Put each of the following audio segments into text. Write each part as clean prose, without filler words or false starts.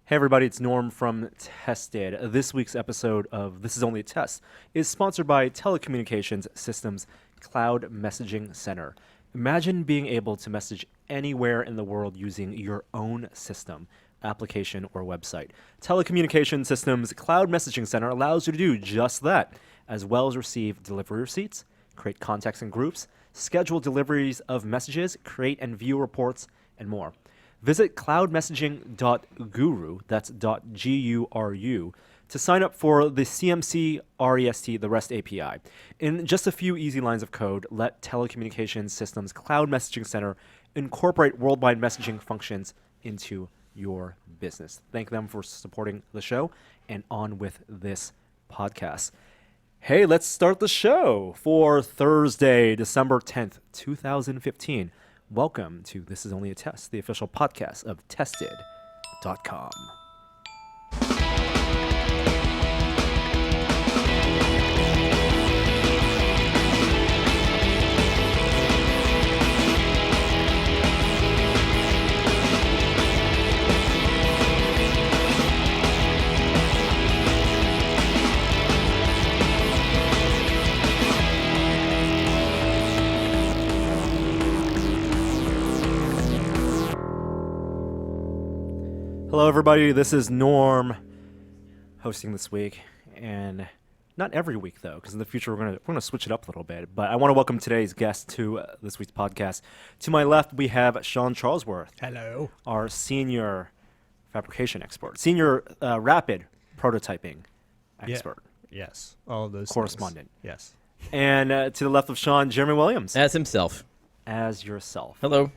Hey everybody, it's Norm from Tested. This week's episode of This Is Only a Test is sponsored by Telecommunications Systems Cloud Messaging Center. Imagine being able to message anywhere in the world using your own system, application, or website. Telecommunications Systems Cloud Messaging Center allows you to do just that, as well as receive delivery receipts, create contacts and groups, schedule deliveries of messages, create and view reports, and more. Visit cloudmessaging.guru, that's .guru, to sign up for the CMC REST, the REST API. In just a few easy lines of code, let Telecommunications Systems Cloud Messaging Center incorporate worldwide messaging functions into your business. Thank them for supporting the show, and on with this podcast. Hey, let's start the show for Thursday, December 10th, 2015. Welcome to This Is Only a Test, the official podcast of Tested.com. Hello, everybody. This is Norm hosting this week, and not every week though, because in the future we're gonna switch it up a little bit. But I want to welcome today's guest to this week's podcast. To my left, we have Sean Charlesworth. Hello. Our senior fabrication expert, senior rapid prototyping expert, Yes. All of those correspondent. things. Yes. And to the left of Sean, Jeremy Williams. As himself. As yourself. Hello.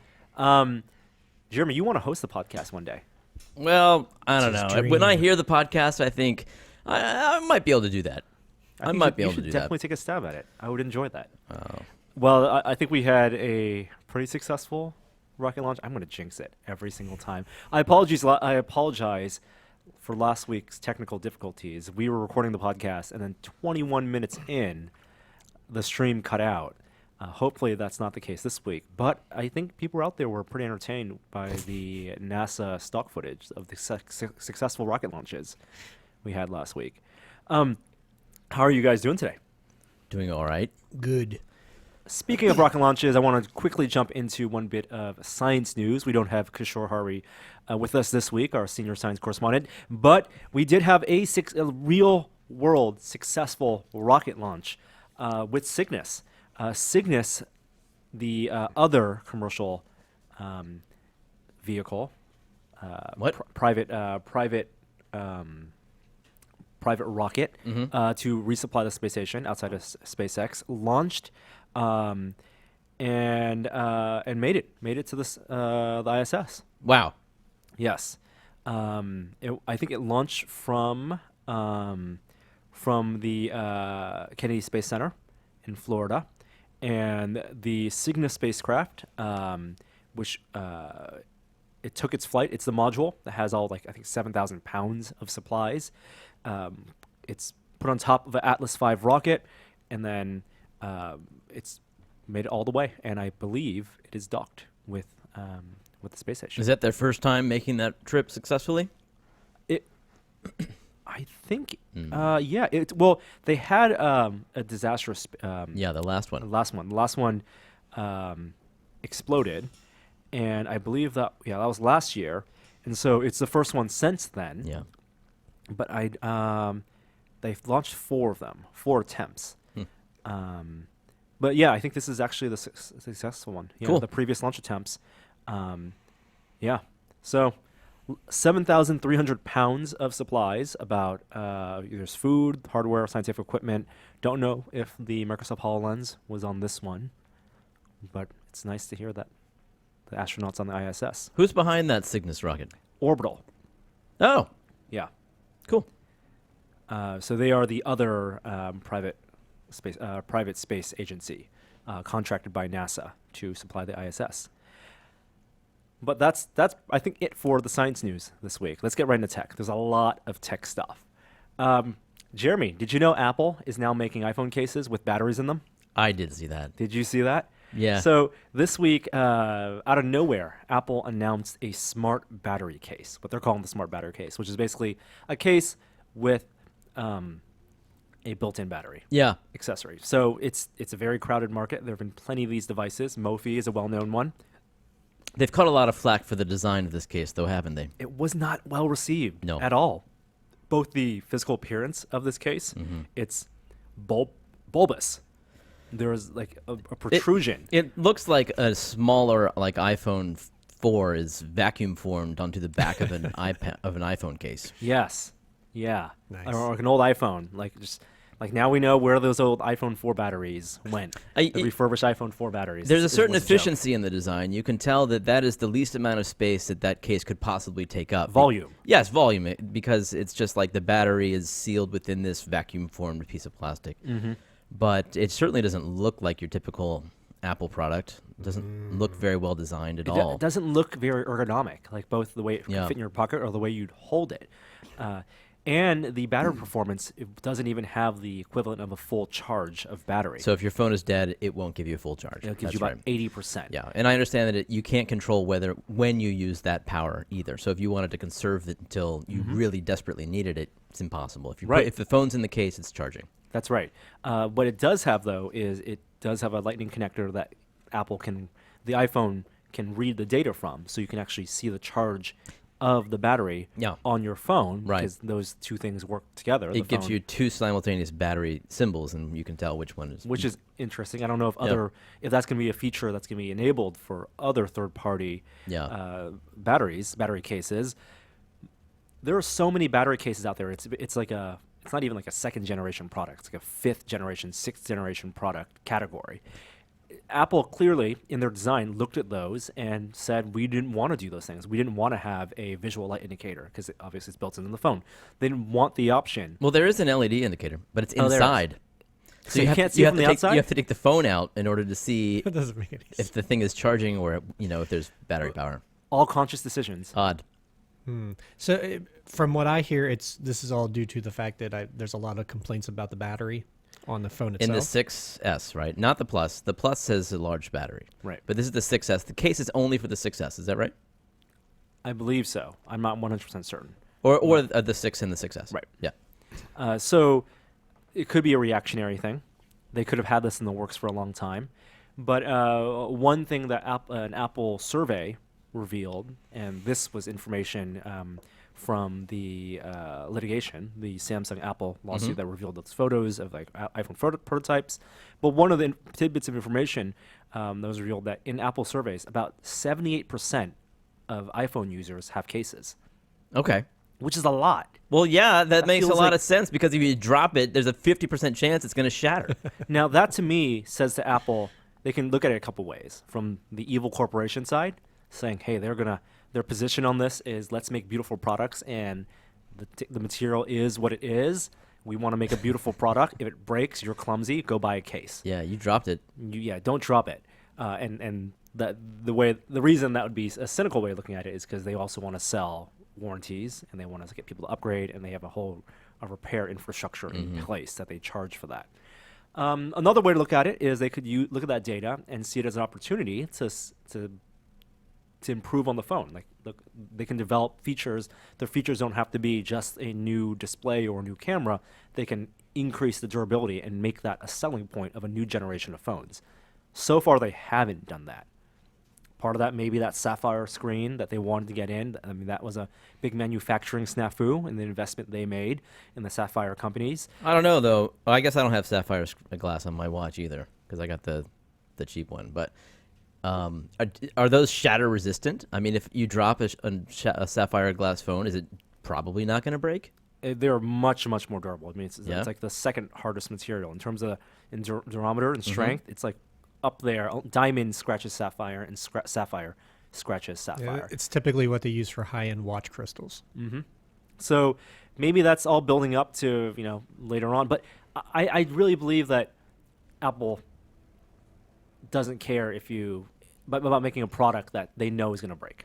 Jeremy, you want to host the podcast one day? Well, I don't It's his know. dream. When I hear the podcast, I think I might be able to do that. I think might be you able to should do definitely that. take a stab at it. I would enjoy that. Oh. Well, I think we had a pretty successful rocket launch. I'm going to jinx it every single time. I apologize for last week's technical difficulties. We were recording the podcast, and then 21 minutes in, the stream cut out. Hopefully that's not the case this week. But I think people out there were pretty entertained by the NASA stock footage of the successful rocket launches we had last week. How are you guys doing today? Doing all right. Good. Speaking of rocket launches, I want to quickly jump into one bit of science news. We don't have Kishore Hari with us this week, our senior science correspondent, but we did have a real-world successful rocket launch with Cygnus. Cygnus, the other commercial vehicle, private rocket to resupply the space station outside of SpaceX, launched and made it to the ISS. Wow. Yes, I think it launched from the Kennedy Space Center in Florida, and the Cygnus spacecraft, which it took its flight. It's the module that has all, I think 7,000 pounds of supplies. It's put on top of an Atlas V rocket, and then it's made it all the way. And I believe it is docked with the space station. Is that their first time making that trip successfully? I think, yeah. Well, they had a disastrous. Yeah, the last one. The last one exploded, and I believe that was last year, and so it's the first one since then. Yeah. But they've launched 4 of them, 4 attempts. But yeah, I think this is actually the successful one. Yeah, Cool. The previous launch attempts. Yeah. So 7,300 pounds of supplies, about there's food, hardware, scientific equipment. Don't know if the Microsoft HoloLens was on this one, but it's nice to hear that the astronauts on the ISS. Who's behind that Cygnus rocket? Orbital. Oh, Yeah. cool. So they are the other private space agency contracted by NASA to supply the ISS. But that's I think it for the science news this week. Let's get right into tech. There's a lot of tech stuff. Jeremy, did you know Apple is now making iPhone cases with batteries in them? I did see that. Did you see that? Yeah. So this week, out of nowhere, Apple announced a smart battery case, what they're calling the smart battery case, which is basically a case with a built-in battery Yeah. accessory. So it's a very crowded market. There have been plenty of these devices. Mophie is a well-known one. They've caught a lot of flack for the design of this case, though, haven't they? It was not well received No. at all. Both the physical appearance of this case, it's bulbous. There's like a protrusion. It looks like a smaller, like iPhone 4 is vacuum formed onto the back of an iPhone case. Yes. Yeah. Nice. Or like an old iPhone. Like now we know where those old iPhone 4 batteries went. The refurbished iPhone 4 batteries. There's a It certain was joke. efficiency in the design. You can tell that is the least amount of space that case could possibly take up. Volume. Yes, volume, because it's just like the battery is sealed within this vacuum-formed piece of plastic. But it certainly doesn't look like your typical Apple product. It doesn't look very well designed at all. It doesn't look very ergonomic, like both the way it can Yeah. fit in your pocket or the way you'd hold it. And the battery performance, it doesn't even have the equivalent of a full charge of battery. So if your phone is dead, it won't give you a full charge. It gives That's you about right. 80%. Yeah, and I understand that you can't control when you use that power either. So if you wanted to conserve it until you really desperately needed it, it's impossible. Right. If the phone's in the case, it's charging. That's right. What it does have, though, is it does have a lightning connector that the iPhone can read the data from, so you can actually see the charge of the battery Yeah. on your phone, Right. because those two things work together. It gives you two simultaneous battery symbols, and you can tell which one is. which is interesting. I don't know if that's going to be a feature that's going to be enabled for other third-party battery cases. There are so many battery cases out there. It's not even like a second generation product. It's like a fifth generation, sixth generation product category. Apple clearly, in their design, looked at those and said, we didn't want to do those things. We didn't want to have a visual light indicator because obviously it's built into the phone. They didn't want the option. Well, there is an LED indicator, but it's there is. inside. So you can't see it from the outside? You have to take the phone out in order to see That doesn't make any sense. if the thing is charging or if there's battery power. All conscious decisions. Odd. So from what I hear, this is all due to the fact that there's a lot of complaints about the battery on the phone itself. In the 6S, right? Not the Plus. The Plus has a large battery. Right. But this is the 6S. The case is only for the 6S. Is that right? I believe so. I'm not 100% certain. Or the 6 and the 6S. Right. Yeah. So it could be a reactionary thing. They could have had this in the works for a long time. But one thing that an Apple survey revealed, and this was information from the litigation, the Samsung Apple lawsuit that revealed those photos of like iPhone prototypes. But one of the tidbits of information that was revealed that in Apple surveys, about 78% of iPhone users have cases, Okay. which is a lot. Well, yeah, that makes a feels lot like- of sense because if you drop it, there's a 50% chance it's going to shatter. Now, that to me says to Apple, they can look at it a couple ways. From the evil corporation side, saying, hey, their position on this is let's make beautiful products, and the material is what it is. We want to make a beautiful product. If it breaks, you're clumsy, go buy a case. Yeah, you dropped it. Don't drop it. And the reason that would be a cynical way of looking at it is because they also want to sell warranties, and they want to get people to upgrade, and they have a repair infrastructure in place that they charge for that. Another way to look at it is they could look at that data and see it as an opportunity to improve on the phone. Like, look, they can develop features. Their features don't have to be just a new display or a new camera. They can increase the durability and make that a selling point of a new generation of phones. So far, they haven't done that. Part of that may be that sapphire screen that they wanted to get in. I mean, that was a big manufacturing snafu in the investment they made in the sapphire companies. I don't know, though. I guess I don't have sapphire glass on my watch either because I got the cheap one. But are those shatter resistant? I mean, if you drop a sapphire glass phone, is it probably not going to break? They're much, much more durable. I mean, it's Yeah? like the second hardest material in terms of durometer and strength. It's like up there. Diamond scratches sapphire, and sapphire scratches sapphire. It's typically what they use for high-end watch crystals. So maybe that's all building up to later on. But I really believe that Apple doesn't care about making a product that they know is going to break.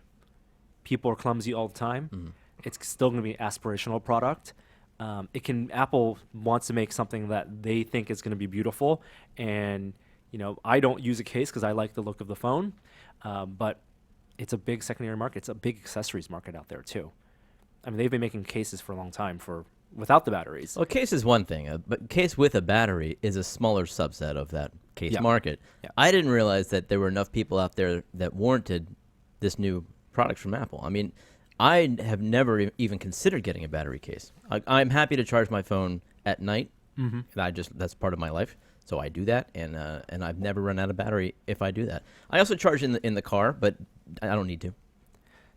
People are clumsy all the time. It's still going to be an aspirational product. Apple wants to make something that they think is going to be beautiful, and I don't use a case because I like the look of the phone, but it's a big secondary market. It's a big accessories market out there too. I mean, they've been making cases for a long time without the batteries. Well, case is one thing, but case with a battery is a smaller subset of that case Yeah. market. Yeah. I didn't realize that there were enough people out there that warranted this new product from Apple. I mean, I have never even considered getting a battery case. I'm happy to charge my phone at night. Mm-hmm. That's part of my life, so I do that, and I've never run out of battery if I do that. I also charge in the car, but I don't need to.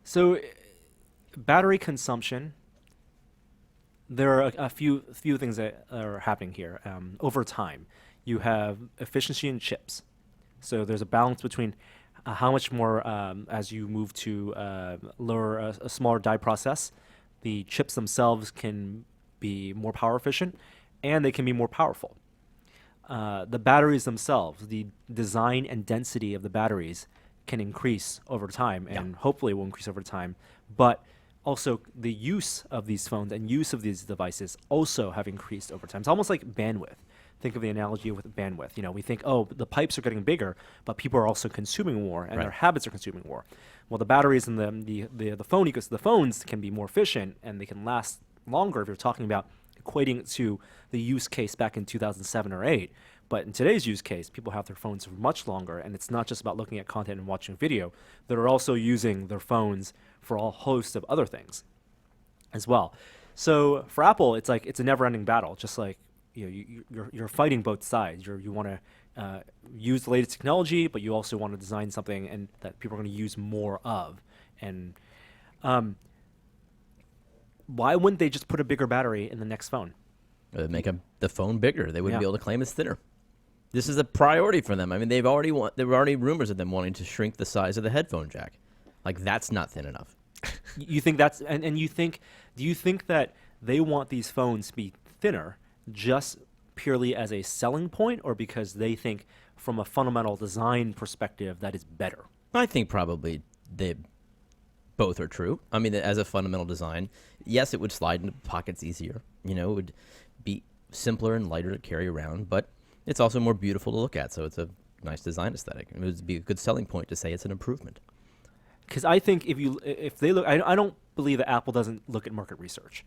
So, battery consumption. There are a few things that are happening here. Over time, you have efficiency in chips. So there's a balance between how much more as you move to lower a smaller die process, the chips themselves can be more power efficient, and they can be more powerful. The batteries themselves, the design and density of the batteries can increase over time, and hopefully will increase over time. But also, the use of these phones and use of these devices also have increased over time. It's almost like bandwidth. Think of the analogy with bandwidth. We think, oh, the pipes are getting bigger, but people are also consuming more, and their habits are consuming more. Well, the batteries and the phone ecosystem, the phones can be more efficient, and they can last longer if you're talking about equating it to the use case back in 2007 or 8. But in today's use case, people have their phones for much longer, and it's not just about looking at content and watching video. They're also using their phones for a host of other things as well. So for Apple, it's like it's a never-ending battle. Just like you're fighting both sides. You want to use the latest technology, but you also want to design something and that people are going to use more of. And why wouldn't they just put a bigger battery in the next phone? Make the phone bigger. They wouldn't Yeah. be able to claim it's thinner. This is a priority for them. I mean, there were already rumors of them wanting to shrink the size of the headphone jack. Like, that's not thin enough. You think that's and do you think that they want these phones to be thinner just purely as a selling point, or because they think from a fundamental design perspective that is better? I think probably they both are true. I mean, as a fundamental design, yes, it would slide into pockets easier. It would be simpler and lighter to carry around, but it's also more beautiful to look at. So it's a nice design aesthetic. It would be a good selling point to say it's an improvement. Because I think if they look, I don't believe that Apple doesn't look at market research.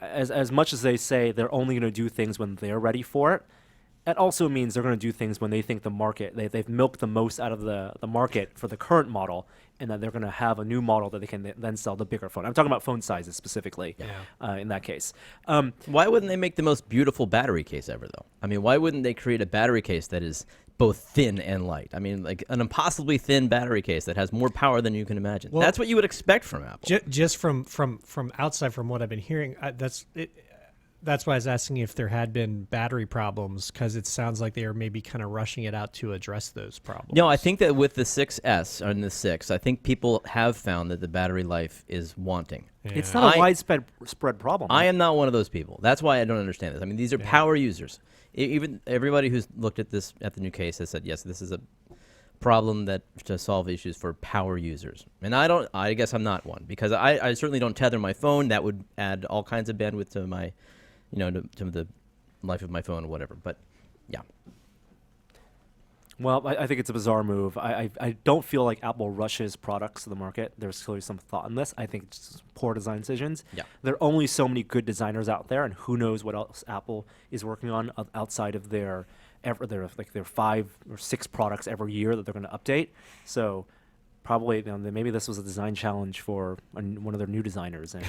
As much as they say they're only going to do things when they're ready for it, it also means they're going to do things when they think the market, they've milked the most out of the market for the current model, and that they're going to have a new model that they can then sell the bigger phone. I'm talking about phone sizes specifically in that case. Why wouldn't they make the most beautiful battery case ever, though? I mean, why wouldn't they create a battery case that is both thin and light? I mean, like an impossibly thin battery case that has more power than you can imagine. Well, that's what you would expect from Apple. Just from outside, from what I've been hearing, that's why I was asking if there had been battery problems, because it sounds like they are maybe kind of rushing it out to address those problems. No, I think that with the 6S and the 6, I think people have found that the battery life is wanting. Yeah. It's not a widespread problem. I am not one of those people. That's why I don't understand this. I mean, these are power users. Even everybody who's looked at this at the new case has said, yes, this is a problem that to solve issues for power users. And I guess I'm not one, because I certainly don't tether my phone. That would add all kinds of bandwidth to my, to the life of my phone or whatever. But yeah. Well, I think it's a bizarre move. I don't feel like Apple rushes products to the market. There's clearly some thought in this. I think it's just poor design decisions. Yeah. There are only so many good designers out there, and who knows what else Apple is working on outside of their 5 or 6 products every year that they're going to update. So probably maybe this was a design challenge for one of their new designers, and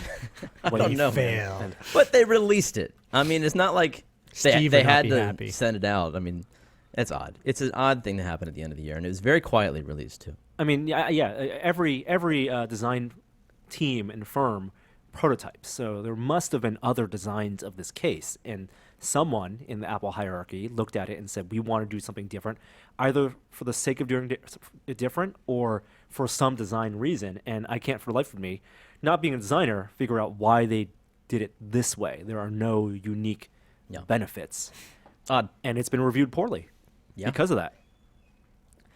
I don't know. Failed. But they released it. I mean, it's not like Steve they would not had be to happy. send it out. I mean, it's odd. It's an odd thing to happen at the end of the year, and it was very quietly released too. I mean, every design team and firm prototypes. So there must have been other designs of this case, and someone in the Apple hierarchy looked at it and said, we want to do something different, either for the sake of doing it different or for some design reason. And I can't, for the life of me, not being a designer, figure out why they did it this way. There are no unique benefits. Odd. And it's been reviewed poorly because of that.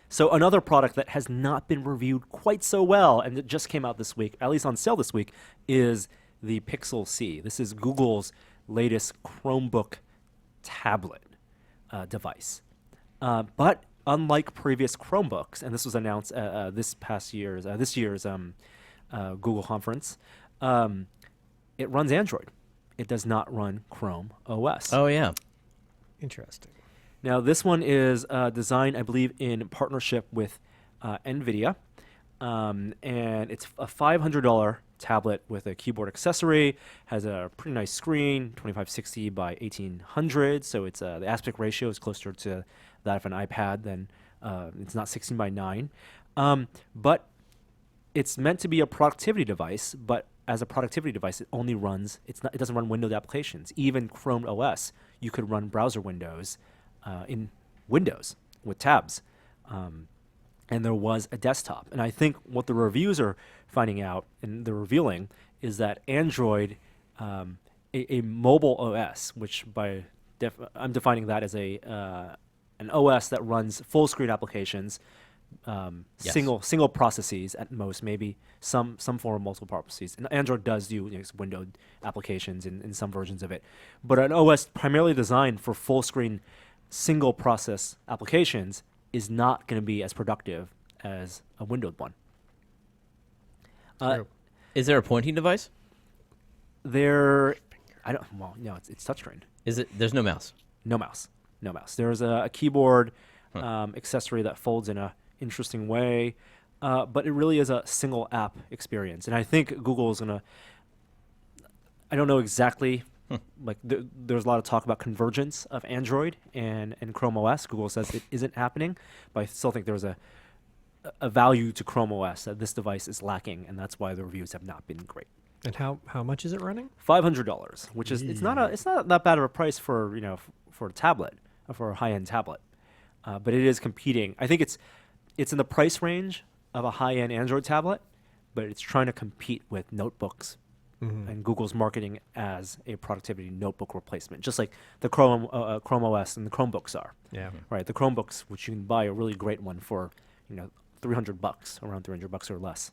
So another product that has not been reviewed quite so well, and it just came out this week, at least on sale this week, is the Pixel C. This is Google's latest Chromebook tablet device. But unlike previous Chromebooks, and this was announced this year's Google conference, it runs Android. It does not run Chrome OS. Oh yeah. Interesting. Now, this one is designed, I believe, in partnership with NVIDIA, and it's a $500 tablet with a keyboard accessory. Has a pretty nice screen, 2560 by 1800. So it's the aspect ratio is closer to that of an iPad than it's not 16 by 9. But it's meant to be a productivity device. But as a productivity device, it only runs. It doesn't run Windows applications. Even Chrome OS, you could run browser windows in Windows with tabs. And there was a desktop. And I think what the reviews are finding out and they're revealing is that Android, a mobile OS, which I'm defining that as an OS that runs full screen applications, Yes. single processes at most, maybe some form of multiple processes. And Android does do windowed applications in some versions of it, but an OS primarily designed for full screen single process applications is not going to be as productive as a windowed one. True. Is there a pointing device? No, it's touchscreen. Is it? There's no mouse. No mouse. There's a keyboard accessory that folds in a interesting way, but it really is a single app experience. And I think Google is gonna. I don't know exactly. There's a lot of talk about convergence of Android and Chrome OS. Google says it isn't happening, but I still think there's a value to Chrome OS that this device is lacking, and that's why the reviews have not been great. And how much is it running? $500, which is it's not that bad of a price for for a tablet, for a high-end tablet, but it is competing. I think it's in the price range of a high-end Android tablet, but it's trying to compete with notebooks. Mm-hmm. And Google's marketing as a productivity notebook replacement, just like the Chrome OS and the Chromebooks are. Yeah. Right, the Chromebooks, which you can buy a really great one for, $300, around $300 or less.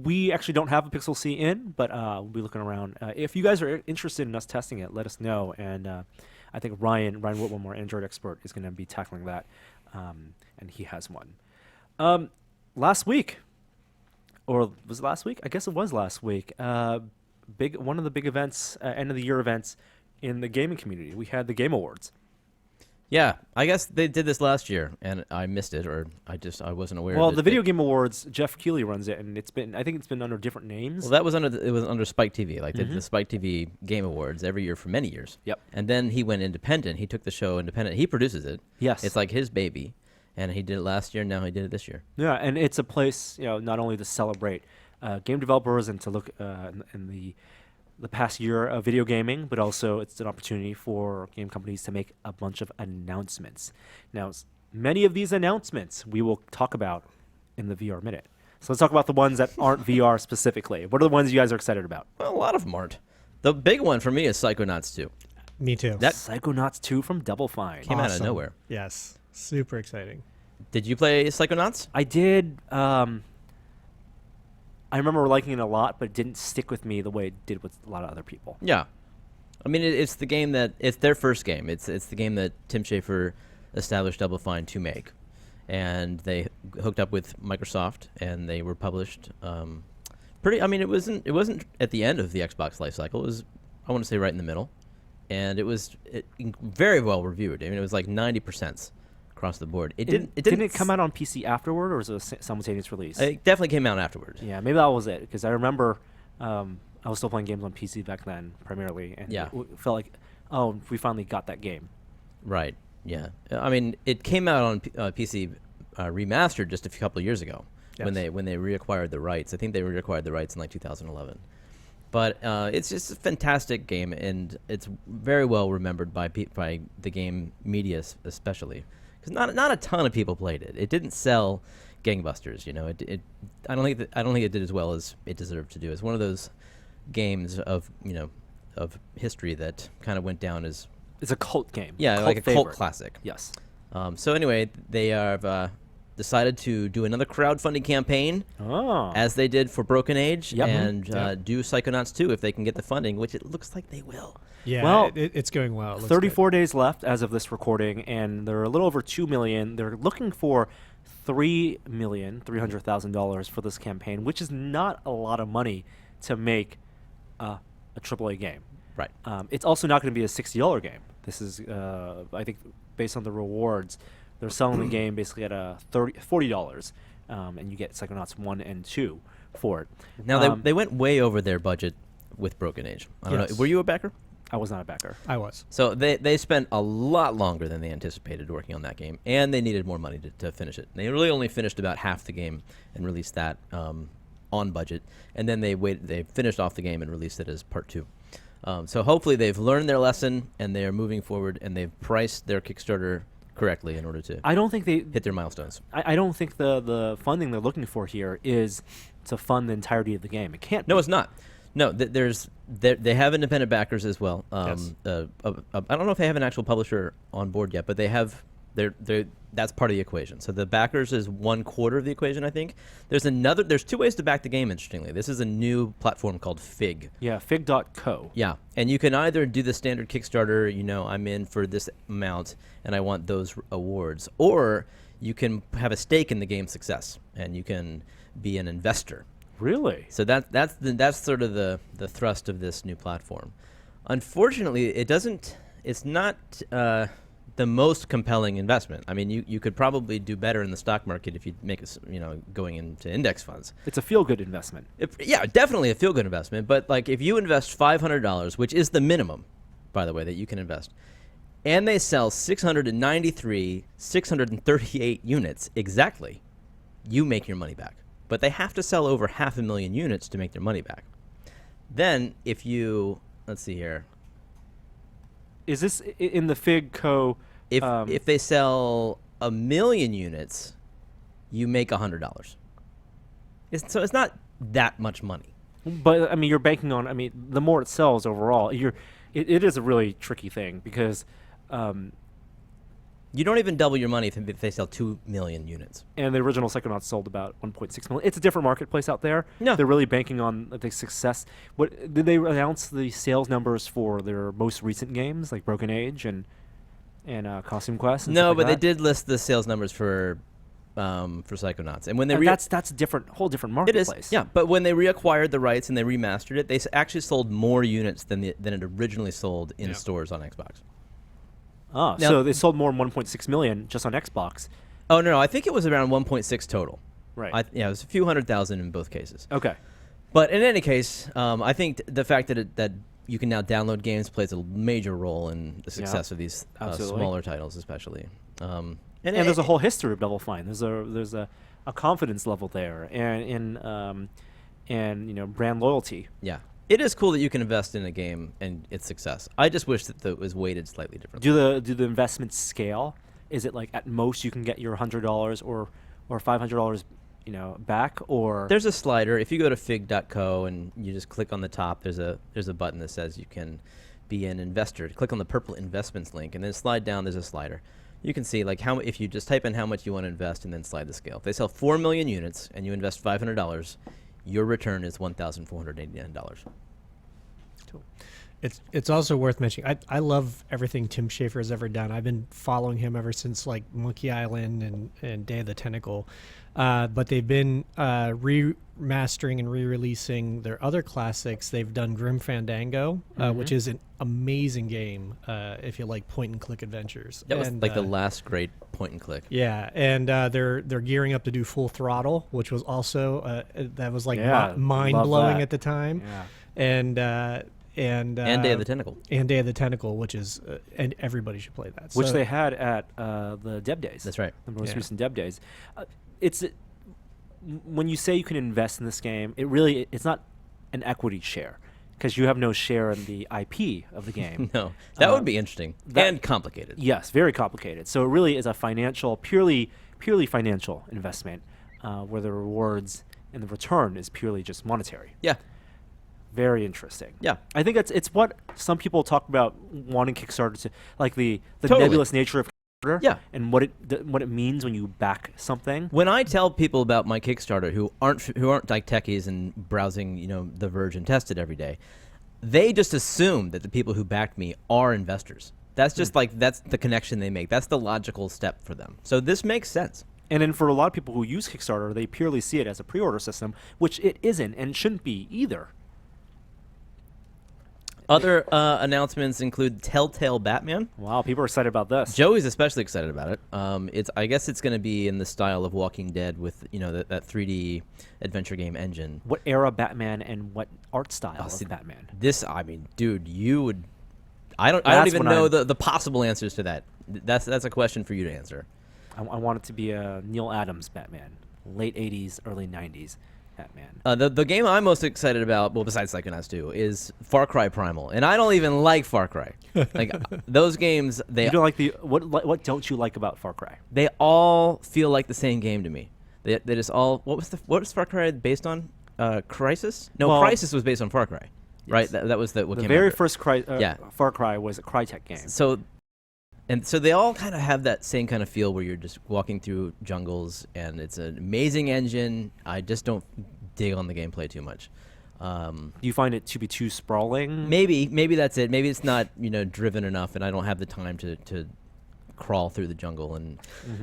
We actually don't have a Pixel C in, but we'll be looking around. If you guys are interested in us testing it, let us know. And I think Ryan Whitmore, our Android expert, is going to be tackling that, and he has one. Last week. Or was it last week? I guess it was last week. One of the big events, end of the year events in the gaming community. We had the Game Awards. Yeah, I guess they did this last year, and I missed it, or I wasn't aware. Well, of it, the Video Game Awards, Jeff Keighley runs it, and I think it's been under different names. Well, that was under Spike TV, like the Spike TV Game Awards every year for many years. Yep. And then he went independent. He took the show independent. He produces it. Yes. It's like his baby, and he did it last year. Now he did it this year. Yeah, and it's a place, not only to celebrate game developers and to look in the past year of video gaming, but also it's an opportunity for game companies to make a bunch of announcements. Now, many of these announcements we will talk about in the VR Minute. So let's talk about the ones that aren't VR specifically. What are the ones you guys are excited about? Well, a lot of them aren't. The big one for me is Psychonauts 2. Me too. Psychonauts 2 from Double Fine. Came out of Awesome. nowhere. Yes. Super exciting. Did you play Psychonauts? I did. I remember liking it a lot, but it didn't stick with me the way it did with a lot of other people. Yeah. I mean, it's the game it's their first game. It's the game that Tim Schafer established Double Fine to make. And they hooked up with Microsoft, and they were published it wasn't at the end of the Xbox life cycle. It was, I want to say, right in the middle. And it was very well reviewed. I mean, it was like 90% across the board. Didn't it come out on PC afterward, or was it a simultaneous release? It definitely came out afterwards. Yeah, maybe that was it, because I remember I was still playing games on PC back then, primarily, and Yeah. it felt like, oh, we finally got that game. Right. Yeah. I mean, it came out on PC remastered just a couple of years ago when they reacquired the rights. I think they reacquired the rights in like 2011. But it's just a fantastic game, and it's very well remembered by the game media especially. Because not a ton of people played it. It didn't sell gangbusters. I don't think it did as well as it deserved to do. It's one of those games of history that kind of went down as It's a cult game. like a favorite. cult classic. Yes. So anyway, they have decided to do another crowdfunding campaign, as they did for Broken Age, Yep. and do Psychonauts 2 if they can get the funding, which it looks like they will. Yeah, Well, it's going well. It looks 34 days left as of this recording, and they're a little over 2 million. They're looking for $3,300,000 for this campaign, which is not a lot of money to make a AAA game. Right. It's also not going to be a $60 game. This is, I think, based on the rewards, they're selling the game basically at $40, and you get Psychonauts 1 and 2 for it. Now, they went way over their budget with Broken Age. I don't know. Yes. Were you a backer? I was not a backer. I was. So they spent a lot longer than they anticipated working on that game, and they needed more money to finish it. They really only finished about half the game and released that on budget, and then they finished off the game and released it as part 2. So hopefully they've learned their lesson and they are moving forward, and they've priced their Kickstarter correctly in order to I don't think they hit their milestones. I don't think the funding they're looking for here is to fund the entirety of the game. It can't. No, be. it's not. No, they have independent backers as well. Yes. I don't know if they have an actual publisher on board yet, but they have. That's part of the equation. So the backers is 1/4 of the equation, I think. There's 2 ways to back the game. Interestingly, this is a new platform called Fig. Yeah, fig.co. Yeah, and you can either do the standard Kickstarter. I'm in for this amount, and I want those awards, or you can have a stake in the game's success, and you can be an investor. Really? So that's sort of the thrust of this new platform. Unfortunately, it's not the most compelling investment. I mean, you could probably do better in the stock market if you make going into index funds. It's a feel-good investment. Yeah, definitely a feel-good investment. But like if you invest $500, which is the minimum, by the way, that you can invest, and they sell 638 units exactly, you make your money back. But they have to sell over 500,000 units to make their money back. Then if you, let's see here. Is this in the Fig Co? If they sell 1 million units, you make $100. So it's not that much money. But I mean, you're banking on. I mean, the more it sells overall, it is a really tricky thing because. You don't even double your money if they sell 2 million units. And the original Psychonauts sold about 1.6 million. It's a different marketplace out there. No. They're really banking on the success. What did they announce the sales numbers for their most recent games, like Broken Age and Costume Quest? And No, stuff like but they that? did list the sales numbers for Psychonauts. And when they And that's a whole different it is, marketplace. yeah. But when they reacquired the rights and they remastered it, they actually sold more units than it originally sold in stores on Xbox. Ah, Now- so they sold more than 1.6 million just on Xbox. Oh no, I think it was around 1.6 total. Right. It was a few 100,000 in both cases. Okay. But in any case, I think the fact that you can now download games plays a major role in the success of these absolutely. smaller titles, especially. And there's a whole history of Double Fine. There's a confidence level there, and brand loyalty. Yeah. It is cool that you can invest in a game and its success. I just wish that it was weighted slightly differently. Do the investments scale? Is it like at most you can get your $100 or $500 back, or There's a slider. If you go to fig.co and you just click on the top, there's a button that says you can be an investor. Click on the purple investments link and then slide down. There's a slider. You can see like if you just type in how much you want to invest and then slide the scale. If they sell 4 million units and you invest $500, your return is $1,489. Cool. It's also worth mentioning. I love everything Tim Schafer has ever done. I've been following him ever since like Monkey Island and Day of the Tentacle. But they've been remastering and re-releasing their other classics. They've done Grim Fandango, which is an amazing game if you like point and click adventures. That was And, like the last great point and click. Yeah, and they're gearing up to do Full Throttle, which was also that was like Yeah, mind love blowing that. at the time. Yeah. And Day of the Tentacle. and Day of the Tentacle, which is and everybody should play that. which So- they had at the Deb Days. That's right. The most Yeah. recent Deb Days. It's when you say you can invest in this game, it's not an equity share because you have no share in the IP of the game. No, that would be interesting and complicated. Yes, very complicated. So it really is a purely financial investment, where the rewards and the return is purely just monetary. Yeah. Very interesting. Yeah. I think it's what some people talk about wanting Kickstarter to, like the Totally. nebulous nature of Yeah. and what it means when you back something. When I tell people about my Kickstarter who aren't like techies and browsing, The Verge and Test It every day, they just assume that the people who backed me are investors. That's just that's the connection they make. That's the logical step for them. So this makes sense. And then for a lot of people who use Kickstarter, they purely see it as a pre-order system, which it isn't and shouldn't be either. Other announcements include Telltale Batman. Wow, people are excited about this. Joey's especially excited about it. I guess it's going to be in the style of Walking Dead with that 3D adventure game engine. What era Batman and what art style of Batman? This, I mean, dude, you would. I don't That's even what know I'm- the possible answers to that. That's a question for you to answer. I want it to be a Neil Adams Batman, late 80s, early 90s Batman. The game I'm most excited about, well, besides Psychonauts 2, is Far Cry Primal, and I don't even like Far Cry. Like those games, You don't like what don't you like about Far Cry? they all feel like the same game to me. They just all what was Far Cry based on? Crisis? No, Well, Crisis was based on Far Cry, right? Yes. That was what The came very after. first Yeah. Far Cry was a Crytek game. So they all kind of have that same kind of feel where you're just walking through jungles, and it's an amazing engine. I just don't dig on the gameplay too much. Do you find it to be too sprawling? Maybe that's it. Maybe it's not driven enough, and I don't have the time to crawl through the jungle. And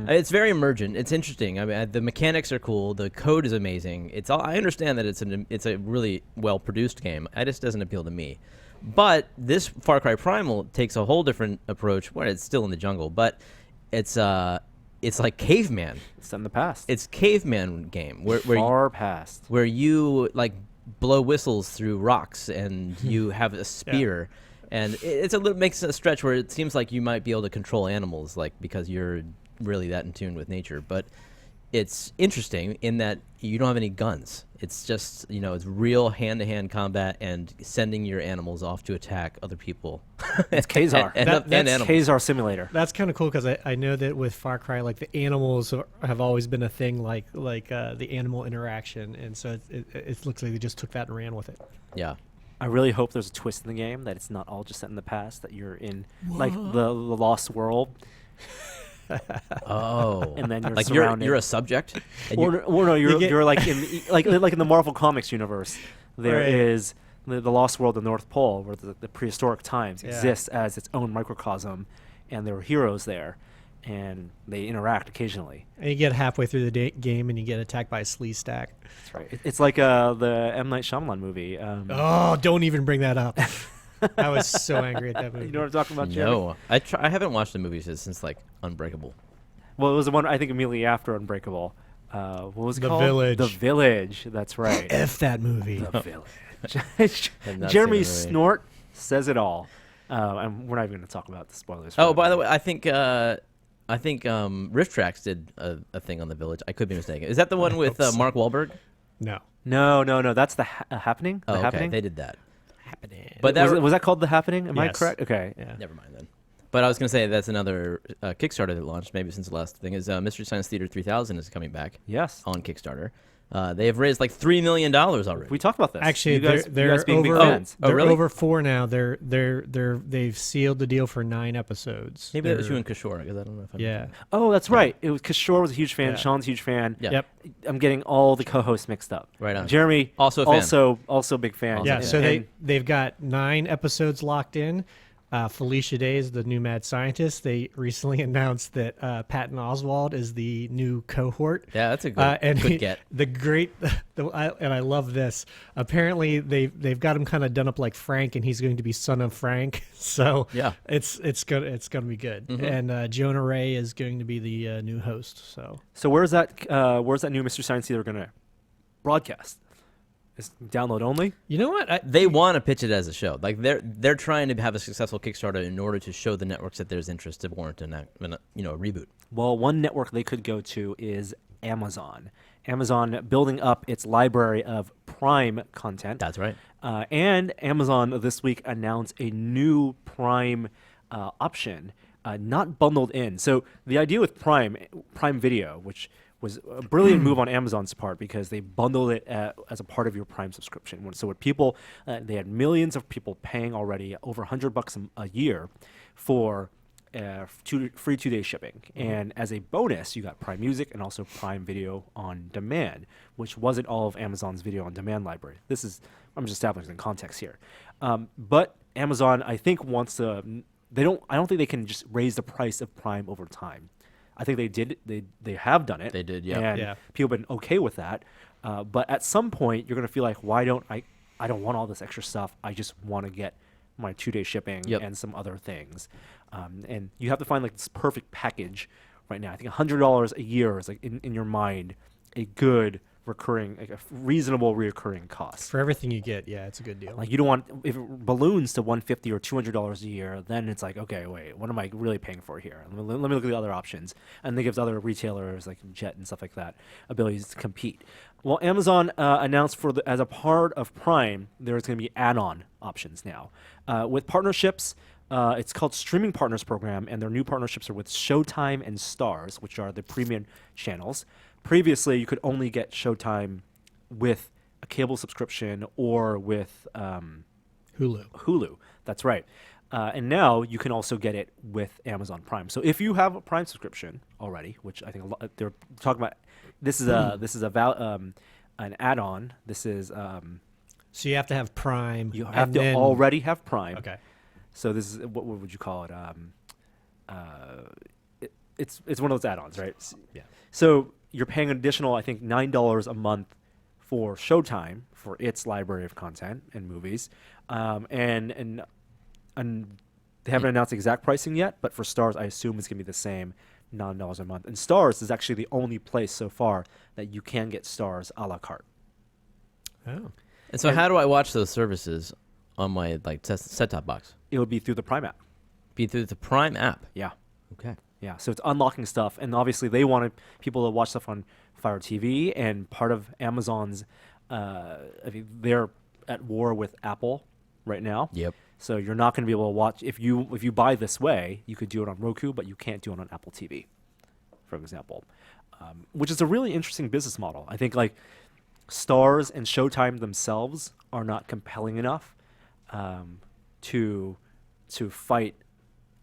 it's very emergent. It's interesting. I mean, the mechanics are cool. The code is amazing. I understand that it's a really well produced game. It just doesn't appeal to me. But this Far Cry Primal takes a whole different approach. Where it's still in the jungle, but it's like caveman. It's set in the past. It's caveman game where far past. where you like blow whistles through rocks and you have a spear, and it's a little makes a stretch where it seems like you might be able to control animals, like because you're really that in tune with nature. But it's interesting in that you don't have any guns. It's just it's real hand-to-hand combat and sending your animals off to attack other people. It's Kazar. and That's animals. Kazar Simulator. That's kind of cool because I know that with Far Cry, like the animals have always been a thing, like the animal interaction, and so it looks like they just took that and ran with it. Yeah. I really hope there's a twist in the game that it's not all just set in the past. That you're in like the lost world, Oh. and then you're like surrounded. you're a subject. And Or no, You get- you're like in like in the Marvel Comics universe. There Right. is the Lost World, the North Pole, where the prehistoric times Yeah. exists as its own microcosm, and there are heroes there, and they interact occasionally. And you get halfway through the game and you get attacked by a sleaze stack. That's right. It's like the M. Night Shyamalan movie. Oh, don't even bring that up. I was so angry at that movie. You know what I'm talking about, Jeremy? no, I haven't watched the movies since like Unbreakable. Well, it was the one I think immediately after Unbreakable. What was it The called? Village. The Village. That's right. F that movie. The Village. Have not seen Jeremy's the movie. snort says it all. And we're not even going to talk about the spoilers. Oh, by the way, I think Rift Tracks did a thing on the Village. I could be mistaken. Is that the one with Mark Wahlberg? No. No. That's the Happening. The Oh, okay. Happening. They did that. Happening. But that was that called The Happening? Am I Yes. correct? Okay. Yeah. never mind then. But I was going to say that's another Kickstarter that launched maybe since the last thing is Mystery Science Theater 3000 is coming back Yes. on Kickstarter. They have raised like $3 million already. We talked about this. Actually, you guys, they're you guys being over. big fans. Oh, They're really? over 4 now. They've sealed the deal for 9 episodes. Maybe that was you They're- and Kishore, because I don't know if I'm Yeah. Oh, that's right. It was Kishore was a huge fan. Yeah. Sean's a huge fan. Yeah. Yep. I'm getting all the co-hosts mixed up. Right on. Jeremy Also a fan. also big fan. Also Yeah. a fan. So And they've got 9 episodes locked in. Felicia Day is the new mad scientist. They recently announced that Patton Oswalt is the new cohort. Yeah, that's a good, and good get. And I love this. Apparently, they've got him kind of done up like Frank, and he's going to be son of Frank. So Yeah. it's gonna be good. And Jonah Ray is going to be the new host. So where's that new Mr. Science Theater going to broadcast? Is it download only? you know what? They want to pitch it as a show. Like they're trying to have a successful Kickstarter in order to show the networks that there's interest to warrant a reboot. Well, one network they could go to is Amazon. Amazon building up its library of Prime content. That's right. And Amazon this week announced a new Prime option, not bundled in. So the idea with Prime Video, which was a brilliant move on Amazon's part because they bundled it as a part of your Prime subscription. So what people, they had millions of people paying already over $100 a year for free 2-day shipping. And as a bonus, you got Prime Music and also Prime Video on Demand, which wasn't all of Amazon's video on demand library. I'm just establishing context here. But Amazon, I think, wants to. I don't think they can just raise the price of Prime over time. I think they did. They have done it. They did, yeah. And Yeah. people have been okay with that. But at some point, you're going to feel like, why don't I don't want all this extra stuff. I just want to get my 2-day shipping and some other things. And you have to find like this perfect package right now. I think $100 a year is like in your mind a good recurring, like a reasonable recurring cost. For everything you get, yeah, it's a good deal. Like you don't want if it balloons to $150 or $200 a year, then it's like, okay, wait, what am I really paying for here? Let me look at the other options, and it gives other retailers like Jet and stuff like that abilities to compete. Well, Amazon announced as a part of Prime, there's going to be add-on options now with partnerships. It's called Streaming Partners Program, and their new partnerships are with Showtime and Stars, which are the premium channels. Previously, you could only get Showtime with a cable subscription or with Hulu. That's right. And now you can also get it with Amazon Prime. So if you have a Prime subscription already, which I think they're talking about, this is an add-on. This is So you have to have Prime. you have and to then- already have Prime. Okay. So this is what would you call it? It's one of those add-ons, right? Yeah. So you're paying an additional, I think, $9 a month for Showtime for its library of content and movies, and they haven't announced exact pricing yet. But for Stars, I assume it's gonna be the same, $9 a month. And Stars is actually the only place so far that you can get Stars a la carte. Oh. And so, how do I watch those services on my set-top box? It would be through the Prime app. Be through the Prime app. Yeah. Okay. Yeah, so it's unlocking stuff, and obviously they wanted people to watch stuff on Fire TV, and part of Amazon's, I mean, they're at war with Apple right now. Yep. So you're not going to be able to watch if you buy this way, you could do it on Roku, but you can't do it on Apple TV, for example, which is a really interesting business model. I think like Stars and Showtime themselves are not compelling enough to fight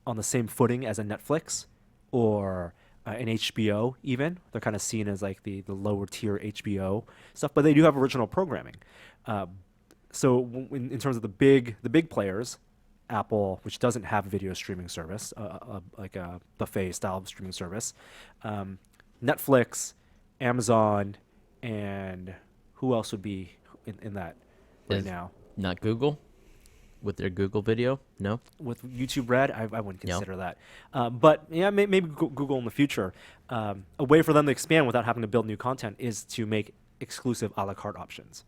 on the same footing as a Netflix or an HBO. Even they're kind of seen as like the lower tier HBO stuff, but they do have original programming. So in terms of the big players, Apple, which doesn't have a video streaming service, like a buffet style streaming service, Netflix, Amazon, and who else would be in that right now? Not Google with their Google video? No? With YouTube Red, I wouldn't No. consider that. But yeah, maybe Google in the future. A way for them to expand without having to build new content is to make exclusive a la carte options,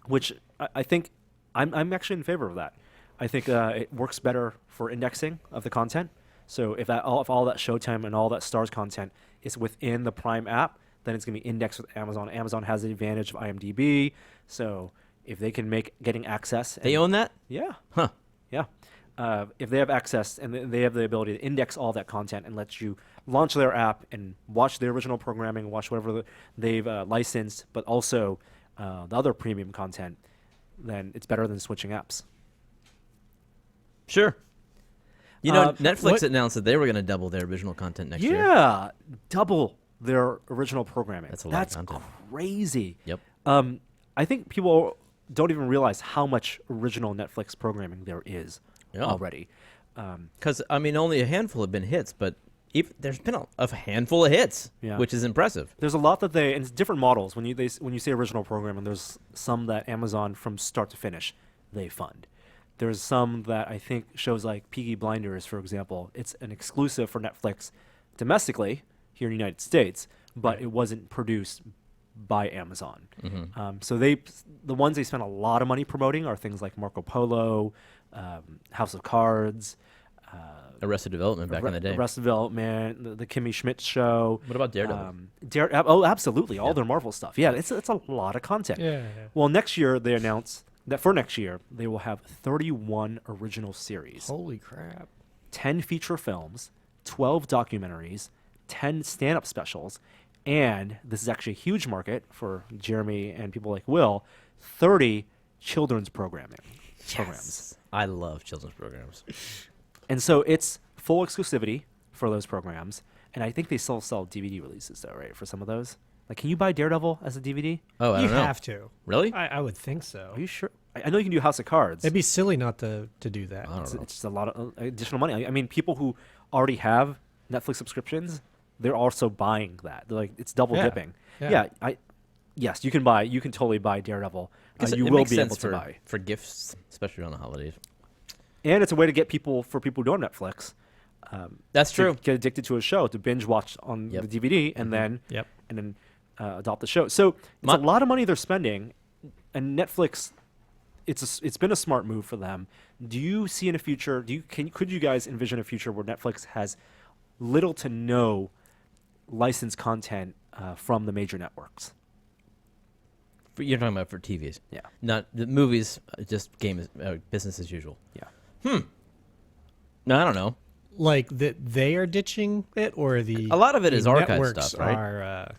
which I think I'm actually in favor of that. I think it works better for indexing of the content. So if all that Showtime and all that Stars content is within the Prime app, then it's going to be indexed with Amazon. Amazon has the advantage of IMDb, so if they can make getting access, They own that? yeah, Huh. yeah. If they have access and they have the ability to index all that content and let you launch their app and watch the original programming, watch whatever they've licensed, but also the other premium content, then it's better than switching apps. Sure. You know, Netflix what- announced that they were going to double their original content next year. Yeah, double their original programming. That's a lot of content. Crazy. Yep. I think people don't even realize how much original Netflix programming there is Yeah. already. Because, I mean, only a handful have been hits, but there's been a handful of hits, Yeah. which is impressive. There's a lot that and it's different models. When you say original programming, there's some that Amazon from start to finish they fund. There's some that I think shows like Peaky Blinders, for example. It's an exclusive for Netflix domestically here in the United States, but it wasn't produced by Amazon. So the ones they spend a lot of money promoting are things like Marco Polo, House of Cards, Arrested Development back in the day. Arrested Development, the Kimmy Schmidt Show. What about Daredevil? Oh, absolutely, all their Marvel stuff. Yeah, it's a lot of content. Yeah. Well, next year they announced that for next year they will have 31 original series, Holy crap. 10 feature films, 12 documentaries, 10 stand-up specials, and this is actually a huge market for Jeremy and people like Will, 30 children's programs. I love children's programs. And so it's full exclusivity for those programs. And I think they still sell DVD releases, though, right, for some of those? Like, can you buy Daredevil as a DVD? Oh, I You don't know. have to. Really? I would think so. Are you sure? I know you can do House of Cards. It'd be silly not to do that. I don't It's, know. it's just a lot of additional money. I mean, people who already have Netflix subscriptions, they're also buying that. They're like, it's double Yeah. dipping. Yeah. Yes, you can buy. You can totally buy Daredevil. You It will makes be sense able to buy, for gifts, especially around the holidays. and it's a way to get people who don't have Netflix. That's to true. Get addicted to a show, to binge watch on Yep. the DVD, and Yep. then adopt the show. So it's a lot of money they're spending, and Netflix. It's been a smart move for them. Do you see in a future? Could you guys envision a future where Netflix has little to no licensed content from the major networks? You're talking about for TVs. Yeah. Not the movies, just business as usual. Yeah. No, I don't know. Like that they are ditching it, or the A lot of it the is archive networks stuff, right? Are,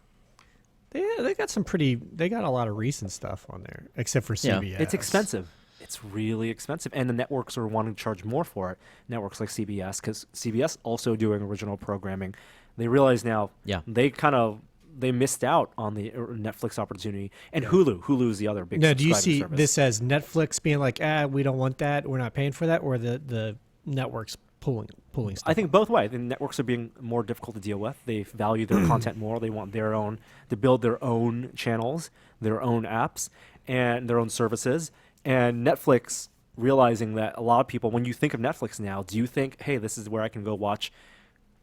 they got some pretty. They got a lot of recent stuff on there, except for Yeah. CBS. It's expensive. It's really expensive, and the networks are wanting to charge more for it. Networks like CBS, because CBS also doing original programming. They realize now Yeah. they missed out on the Netflix opportunity, and Hulu. Hulu is the other big. Now, do you subscriber see service. this as Netflix being like, we don't want that, we're not paying for that, or the networks pulling stuff? I think both ways. The networks are being more difficult to deal with. They value their content more. They want their own to build their own channels, their own apps, and their own services. And Netflix realizing that a lot of people, when you think of Netflix now, do you think, hey, this is where I can go watch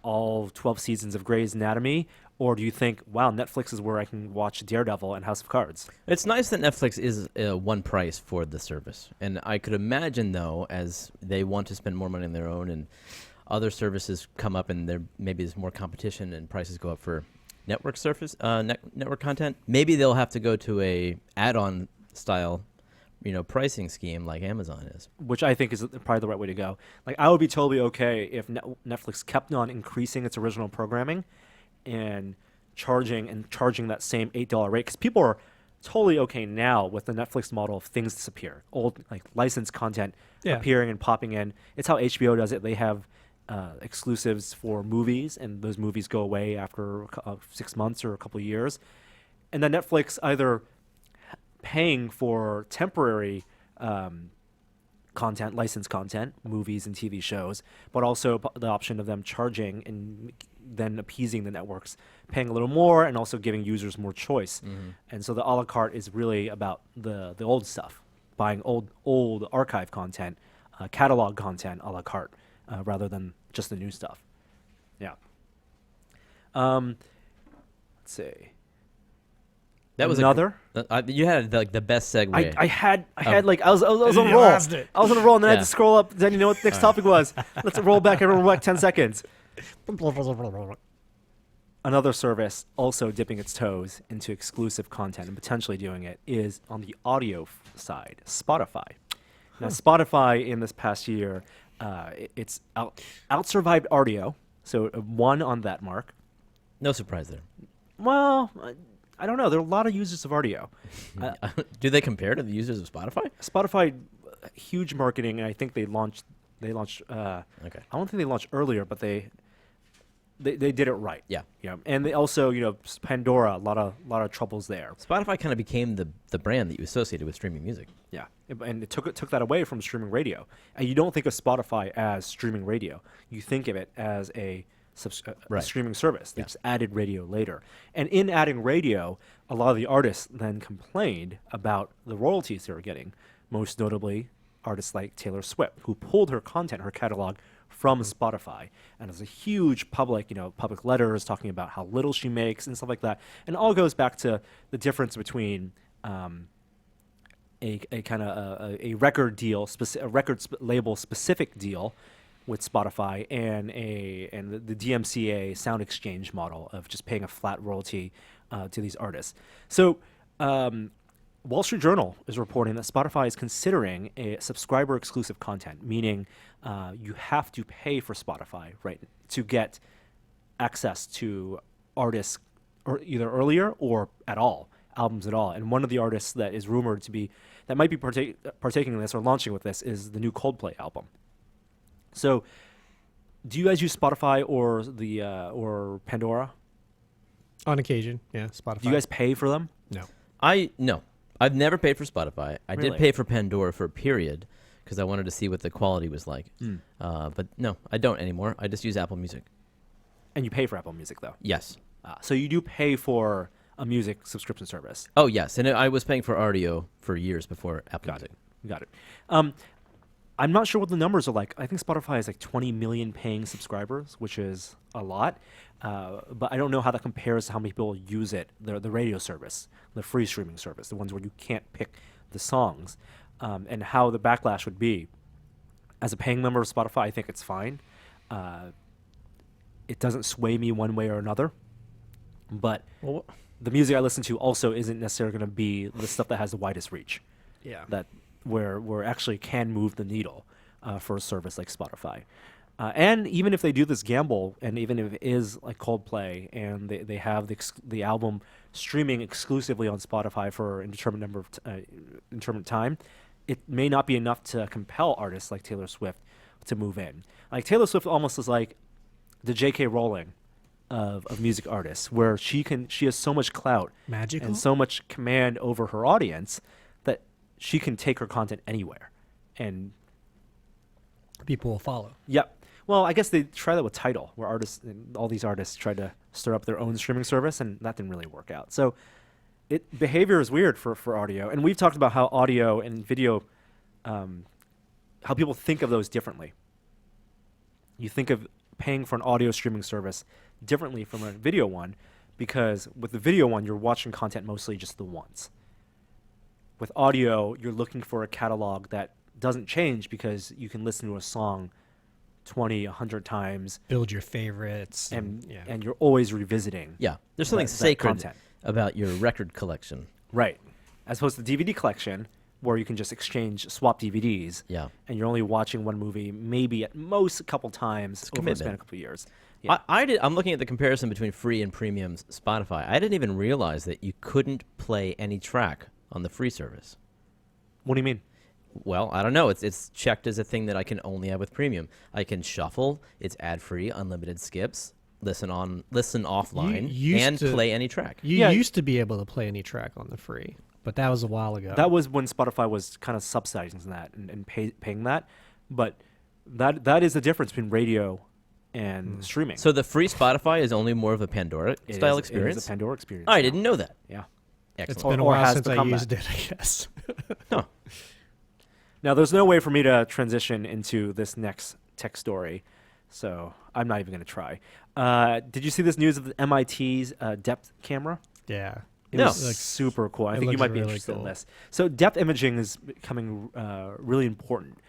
all 12 seasons of Grey's Anatomy? Or do you think, wow, Netflix is where I can watch Daredevil and House of Cards? It's nice that Netflix is one price for the service. And I could imagine, though, as they want to spend more money on their own and other services come up and maybe there's more competition and prices go up for network network content, maybe they'll have to go to a add-on style pricing scheme like Amazon is. Which I think is probably the right way to go. Like, I would be totally okay if Netflix kept on increasing its original programming and charging that same $8 rate, because people are totally okay now with the Netflix model of things disappear, old like licensed content appearing and popping in. It's how HBO does it. They have exclusives for movies, and those movies go away after 6 months or a couple of years, and then Netflix either paying for temporary content, licensed content, movies and TV shows, but also the option of them charging and then appeasing the networks, paying a little more and also giving users more choice. And so the a la carte is really about the old stuff, buying old archive content, catalog content a la carte, rather than just the new stuff. Yeah. Let's see. That was another. You had like the best segue. I had like I was on a You roll. lost it. I was on a roll, and then I had Yeah. to scroll up. Then you know what the next topic was. Let's roll back. Everyone, roll back 10 seconds. Another service also dipping its toes into exclusive content and potentially doing it is on the audio side, Spotify. Now, Spotify in this past year, it's out-survived audio, so won on that mark. No surprise there. Well, I don't know. There are a lot of users of audio. Do they compare to the users of Spotify? Spotify, huge marketing, and I think they launched. Okay. I don't think they launched earlier, but they did it right. Yeah. And they also, Pandora, a lot of troubles there. Spotify kind of became the brand that you associated with streaming music. Yeah, and it took that away from streaming radio. And you don't think of Spotify as streaming radio. You think of it as a streaming service. They just added radio later. And in adding radio, a lot of the artists then complained about the royalties they were getting, most notably artists like Taylor Swift, who pulled her content, her catalog, from Spotify. And there's a huge public letters talking about how little she makes and stuff like that. And it all goes back to the difference between a kind of a record deal, a label specific deal with Spotify and the DMCA sound exchange model of just paying a flat royalty to these artists. So Wall Street Journal is reporting that Spotify is considering a subscriber exclusive content, meaning you have to pay for Spotify, right, to get access to artists or either earlier or at all, albums at all. And one of the artists that is rumored that might be partaking in this or launching with this is the new Coldplay album. So Do you guys use Spotify or the or Pandora? On occasion, yeah. Spotify. Do you guys pay for them? No. No, I've never paid for Spotify. I Really? did pay for Pandora for a period because I wanted to see what the quality was like. But no, I don't anymore. I just use Apple Music. And you pay for Apple Music though. Yes. So you do pay for a music subscription service. Oh yes, and I was paying for audio for years before Apple Got Music. it. Got it. I'm not sure what the numbers are like. I think Spotify has like 20 million paying subscribers, which is a lot. But I don't know how that compares to how many people use it, the radio service, the free streaming service, the ones where you can't pick the songs, and how the backlash would be. As a paying member of Spotify, I think it's fine. It doesn't sway me one way or another. But Well, the music I listen to also isn't necessarily going to be the stuff that has the widest reach. Yeah. That where actually can move the needle for a service like Spotify. And even if they do this gamble, and even if it is like Coldplay, and they have the album streaming exclusively on Spotify for an indeterminate time, it may not be enough to compel artists like Taylor Swift to move in. Like Taylor Swift almost is like the J.K. Rowling of music artists, where she has so much clout Magical? and so much command over her audience that she can take her content anywhere. And People will follow. yep. Well, I guess they try that with Tidal, where all these artists tried to stir up their own streaming service, and that didn't really work out. So behavior is weird for audio. And we've talked about how audio and video, how people think of those differently. You think of paying for an audio streaming service differently from a video one, because with the video one, you're watching content mostly just the once. With audio, you're looking for a catalog that doesn't change because you can listen to a song 20, 100 times, Build your favorites. and yeah. and you're always revisiting. yeah, there's something that sacred content. about your record collection. Right. As opposed to the DVD collection, where you can just swap DVDs, Yeah. and you're only watching one movie maybe at most a couple times over a span of a couple of years. Yeah. I'm looking at the comparison between free and premium Spotify. I didn't even realize that you couldn't play any track on the free service. What do you mean? Well, I don't know. It's checked as a thing that I can only have with premium. I can shuffle. It's ad free, unlimited skips. Listen offline, used and to- play any track. You Yeah. used to be able to play any track on the free, but that was a while ago. That was when Spotify was kind of subsidizing that and paying that. But that is the difference between radio and streaming. So the free Spotify is only more of a Pandora It style is- experience. It is a Pandora experience. I now. didn't know that. Yeah. It's Excellent. been a Or while has since I become used that. it, I guess. Huh. Now, there's no way for me to transition into this next tech story, so I'm not even going to try. Did you see this news of the MIT's depth camera? Yeah. It No. was Looks- super cool. I it think you looks might be really interested in cool. this. So depth imaging is becoming really important.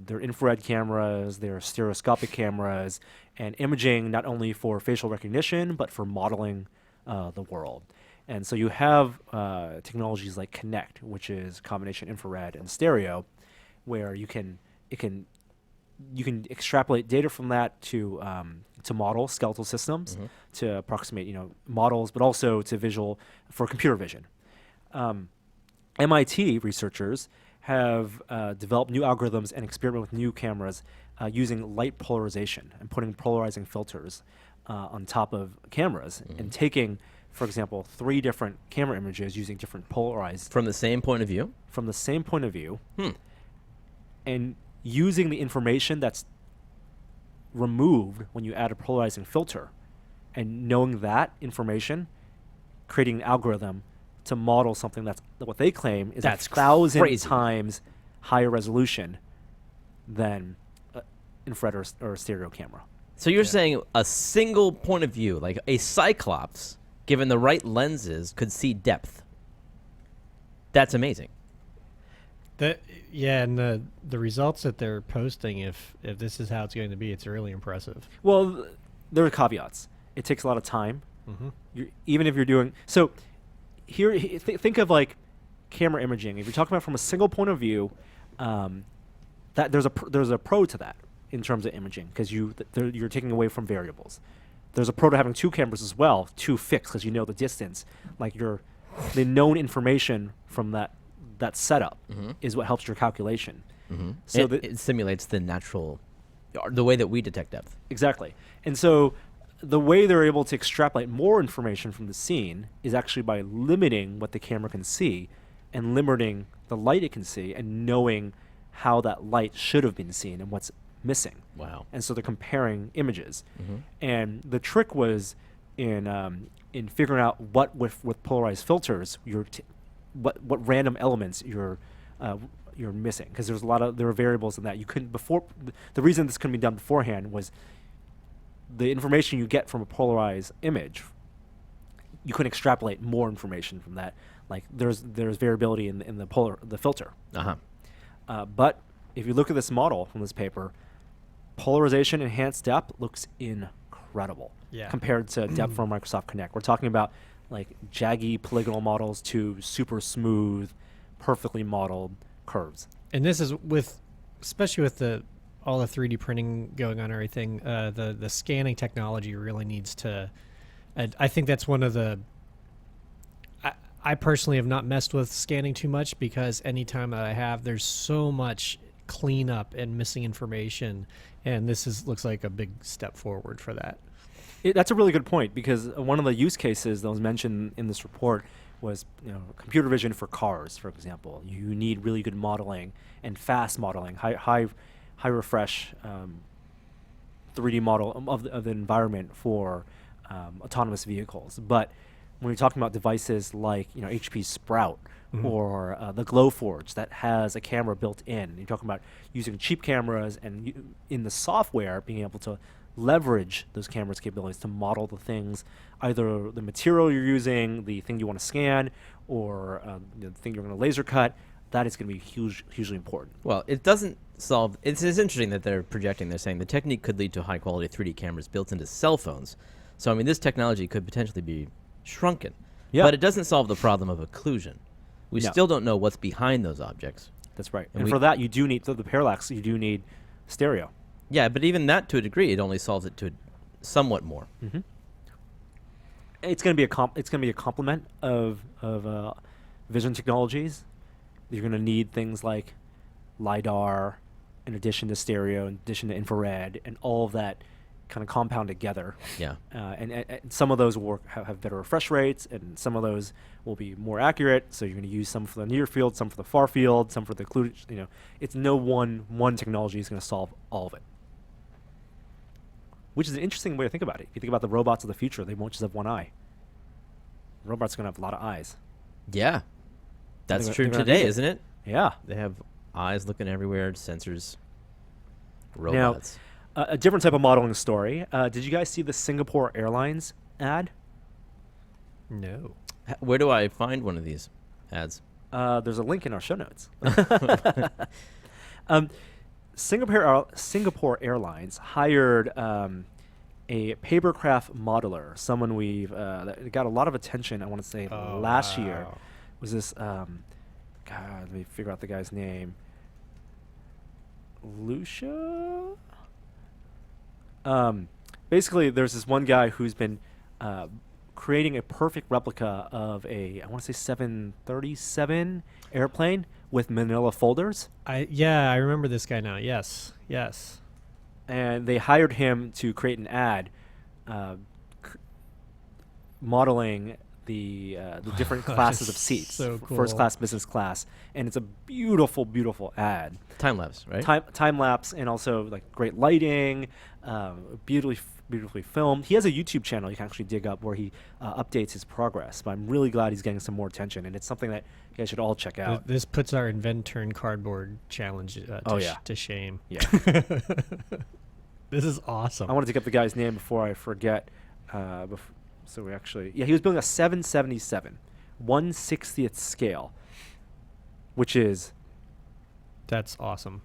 They're infrared cameras, they're stereoscopic cameras, and imaging not only for facial recognition, but for modeling the world. And so you have technologies like Kinect, which is combination infrared and stereo, where you can extrapolate data from that to model skeletal systems, to approximate models, but also to visual for computer vision. MIT researchers have developed new algorithms and experiment with new cameras using light polarization and putting polarizing filters on top of cameras and taking, for example, 3 different camera images using different polarized From the same point of view. from the same point of view, and using the information that's removed when you add a polarizing filter, and knowing that information, creating an algorithm to model something that's what they claim is That's 1,000 crazy. times higher resolution than infrared or stereo camera. So you're saying a single point of view, like a Cyclops, given the right lenses, could see depth. That's amazing. And the results that they're posting, if this is how it's going to be, it's really impressive. Well, there are caveats. It takes a lot of time. Even if you're doing so, think of like camera imaging. If you're talking about from a single point of view, that there's a pro to that in terms of imaging, because you're taking away from variables. There's a pro to having 2 cameras as well, 2 fixed, because you know the distance. Like the known information from that setup is what helps your calculation. So it simulates the natural the way that we detect depth. Exactly. And so the way they're able to extrapolate more information from the scene is actually by limiting what the camera can see and limiting the light it can see and knowing how that light should have been seen and what's missing. Wow. And so they're comparing images. Mm-hmm. And the trick was in figuring out what with polarized filters what random elements you're missing, because there were variables in that you couldn't before. The reason this couldn't be done beforehand was the information you get from a polarized image. You couldn't extrapolate more information from that. Like there's variability in the filter. But if you look at this model from this paper, polarization enhanced depth looks incredible compared to depth from Microsoft Kinect. We're talking about like jaggy polygonal models to super smooth, perfectly modeled curves. And this is especially with all the 3D printing going on and everything, the scanning technology really needs to, I think that's one of the, I personally have not messed with scanning too much, because anytime that I have, there's so much cleanup and missing information, and this looks like a big step forward for that. That's a really good point, because one of the use cases that was mentioned in this report was computer vision for cars, for example. You need really good modeling and fast modeling, high refresh 3D model of the environment for autonomous vehicles. But when you're talking about devices like HP Sprout or the Glowforge that has a camera built in, you're talking about using cheap cameras and in the software being able to leverage those cameras' capabilities to model the things, either the material you're using, the thing you want to scan, or the thing you're going to laser cut. That is going to be hugely important. Well, it doesn't solve. It's interesting that they're projecting. They're saying the technique could lead to high-quality 3D cameras built into cell phones. So, I mean, this technology could potentially be shrunken. Yeah. But it doesn't solve the problem of occlusion. We No. still don't know what's behind those objects. That's right. And And for that, you do need the parallax. You do need stereo. Yeah, but even that, to a degree, it only solves it to somewhat more. Mm-hmm. It's going to be a complement of vision technologies. You're going to need things like LiDAR, in addition to stereo, in addition to infrared, and all of that kind of compound together. Yeah. And some of those will have better refresh rates, and some of those will be more accurate. So you're going to use some for the near field, some for the far field, some for the occluded. It's no one technology is going to solve all of it. Which is an interesting way to think about it. If you think about the robots of the future, they won't just have one eye. Robots are going to have a lot of eyes. Yeah. That's They're true gonna today, need it. isn't it? Yeah. They have eyes looking everywhere, sensors, Now, robots. a different type of modeling story. Did you guys see the Singapore Airlines ad? No. Where do I find one of these ads? There's a link in our show notes. Singapore Airlines hired a papercraft modeler, someone that got a lot of attention. I want to say last year was this. God, let me figure out the guy's name. Lucia. Basically, there's this one guy who's been creating a perfect replica of I want to say 737 airplane with manila folders. I remember this guy now. Yes. And they hired him to create an ad modeling the different classes of seats. So cool. First class, business class. And it's a beautiful, beautiful ad. Time lapse, right? Time lapse, and also like great lighting, beautifully filmed. He has a YouTube channel you can actually dig up where he updates his progress. But I'm really glad he's getting some more attention, and it's something that you guys should all check out. This puts our invent turn cardboard challenge to shame. Yeah. This is awesome. I want to dig up the guy's name before I forget. So we actually, he was building a 777, 1/60th scale, which is That's awesome.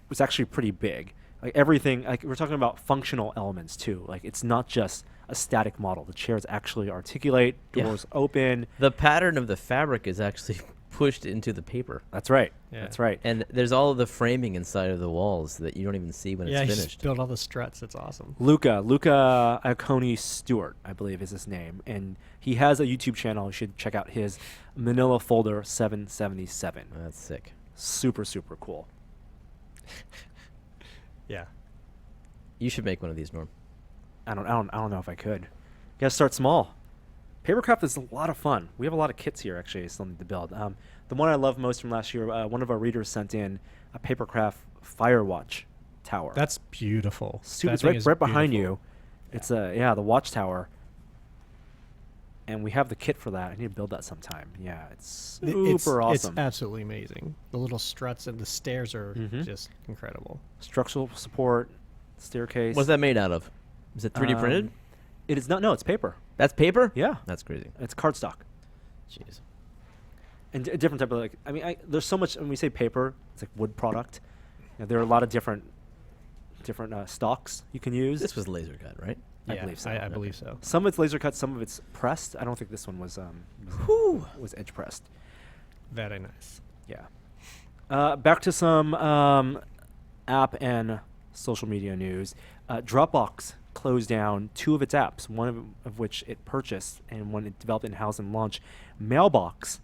was actually pretty big. Like everything, like we're talking about functional elements too. Like it's not just a static model. The chairs actually articulate, doors open. The pattern of the fabric is actually pushed into the paper. That's right. Yeah. That's right. And there's all of the framing inside of the walls that you don't even see when Yeah, it's he finished. just built all the struts. It's awesome. Luca Iaconi Stewart, I believe is his name. And he has a YouTube channel. You should check out his Manila Folder 777. That's sick. Super, super cool. Yeah. You should make one of these, Norm. I don't know if I could. You gotta start small. Papercraft is a lot of fun. We have a lot of kits here, actually. I still need to build. The one I love most from last year, one of our readers sent in a Papercraft Firewatch tower. That's beautiful. Super. That It's thing right, is right behind beautiful. you. It's the watchtower. And we have the kit for that. I need to build that sometime. Yeah, it's super awesome. It's absolutely amazing. The little struts and the stairs are Mhm. just incredible. Structural support, staircase. What's that made out of? Is it 3D printed? It is not. No, it's paper. That's paper? Yeah, That's crazy. it's cardstock. Jeez. And a different type of there's so much. When we say paper, it's like wood product. There are a lot of different stocks you can use. This was laser cut, right? I Yeah, believe so. I believe so. Some of it's laser cut, some of it's pressed. I don't think this one was edge pressed. Very nice. Yeah. Back to some app and social media news. Dropbox closed down 2 of its apps, one of which it purchased and one it developed in-house and launched. Mailbox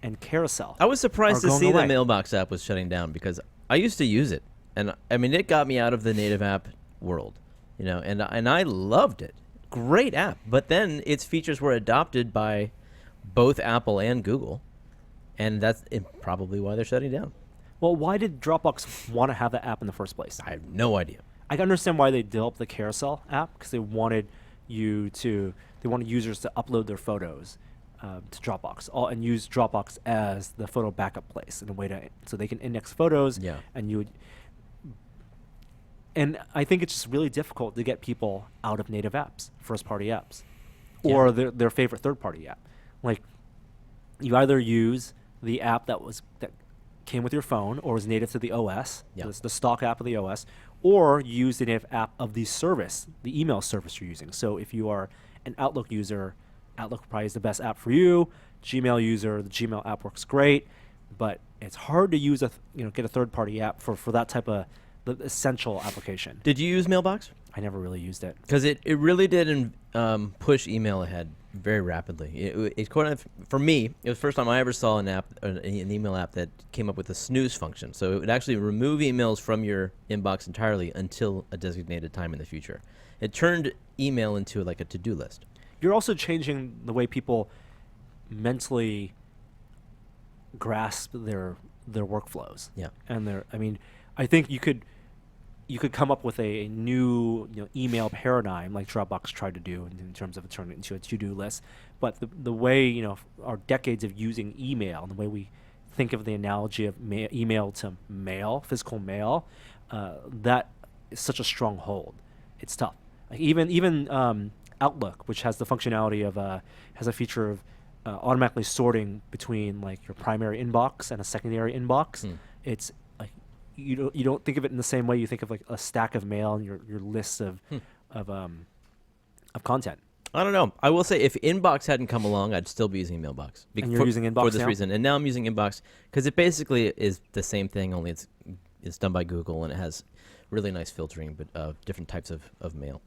and Carousel. I was surprised are to going see away. the Mailbox app was shutting down because I used to use it, and I mean it got me out of the native app world, and I loved it. Great app, but then its features were adopted by both Apple and Google, and that's probably why they're shutting down. Well, why did Dropbox want to have that app in the first place? I have no idea. I can understand why they developed the Carousel app because they wanted users to upload their photos to Dropbox and use Dropbox as the photo backup place in a way so they can index photos. Yeah. And I think it's just really difficult to get people out of native apps, first-party apps, or their favorite third-party app. Like, you either use the app that came with your phone or was native to the OS, the stock app of the OS, or use the native app of the service, the email service you're using. So if you are an Outlook user, Outlook probably is the best app for you. Gmail user, the Gmail app works great, but it's hard to use get a third-party app for that type of the essential application. Did you use Mailbox? I never really used it. Because it really did push email ahead very rapidly. For me, it was the first time I ever saw an email app that came up with a snooze function. So it would actually remove emails from your inbox entirely until a designated time in the future. It turned email into like a to-do list. You're also changing the way people mentally grasp their workflows. Yeah. And I think you could come up with a new email paradigm like Dropbox tried to do in terms of turning it into a to-do list. But the way our decades of using email and the way we think of the analogy of email to mail, physical mail, that is such a strong hold. It's tough. Like even Outlook, which has the functionality of has a feature of automatically sorting between like your primary inbox and a secondary inbox. It's like you don't think of it in the same way you think of like a stack of mail and your lists of content. I don't know. I will say if Inbox hadn't come along, I'd still be using Mailbox. And you're using Inbox for this now? reason. And now I'm using Inbox because it basically is the same thing, only it's done by Google and it has really nice filtering, but different types of mail.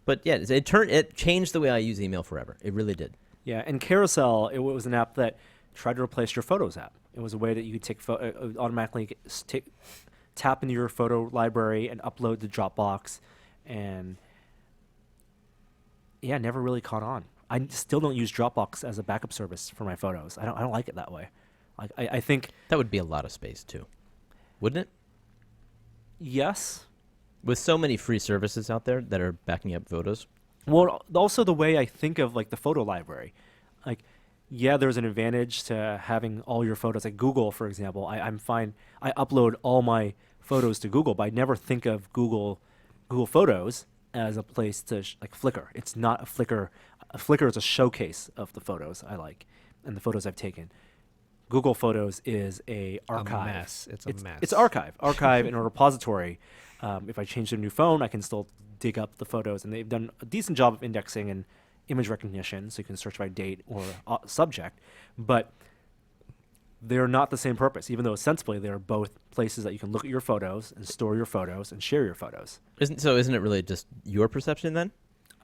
But yeah, it changed the way I use email forever. It really did. Yeah, and Carousel, it was an app that tried to replace your Photos app. It was a way that you could take automatically tap into your photo library and upload to Dropbox, and yeah, never really caught on. I still don't use Dropbox as a backup service for my photos. I don't like it that way. Like I think That would be a lot of space too, wouldn't it? yes. With so many free services out there that are backing up photos. Well, also the way I think of like the photo library, like yeah, there's an advantage to having all your photos. Like Google, for example, I'm fine. I upload all my photos to Google, but I never think of Google Photos as a place to like Flickr. It's not a Flickr. A Flickr is a showcase of the photos I like and the photos I've taken. Google Photos is a archive. A mess. It's a mess. It's archive in a repository. If I change to a new phone, I can still dig up the photos, and they've done a decent job of indexing and image recognition, so you can search by date or subject. But they're not the same purpose, even though ostensibly they're both places that you can look at your photos and store your photos and share your photos. Isn't it really just your perception then?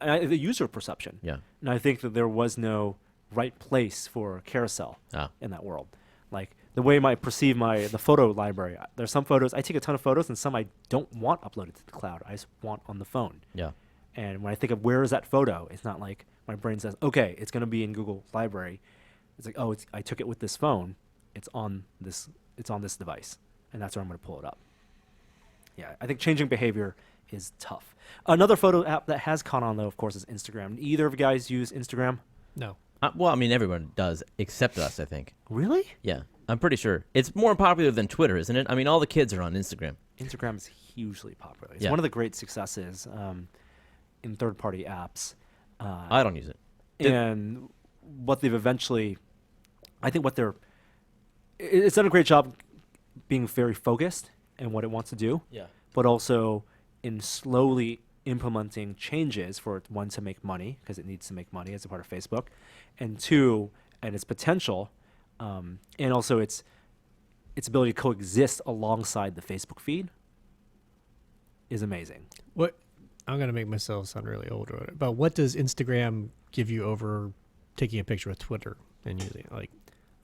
The user perception. Yeah. And I think that there was no right place for Carousel Ah. in that world. Like the way I perceive the photo library. There's some photos I take a ton of photos, and some I don't want uploaded to the cloud. I just want on the phone. Yeah. And when I think of where is that photo, it's not like my brain says, okay, it's going to be in Google Library. It's like, oh, I took it with this phone. It's on this device, and that's where I'm going to pull it up. Yeah, I think changing behavior is tough. Another photo app that has caught on, though, of course, is Instagram. Either of you guys use Instagram? No. Well, I mean, everyone does except us, I think. Really? Yeah, I'm pretty sure. It's more popular than Twitter, isn't it? I mean, all the kids are on Instagram. Instagram is hugely popular. It's Yeah. one of the great successes in third-party apps. I don't use it. And what they've eventually, it's done a great job being very focused in what it wants to do, Yeah. but also in slowly implementing changes for it, one, to make money, because it needs to make money as a part of Facebook, and two, and its potential, and also its ability to coexist alongside the Facebook feed is amazing. What I'm gonna make myself sound really old, but what does Instagram give you over taking a picture with Twitter and using it? Like,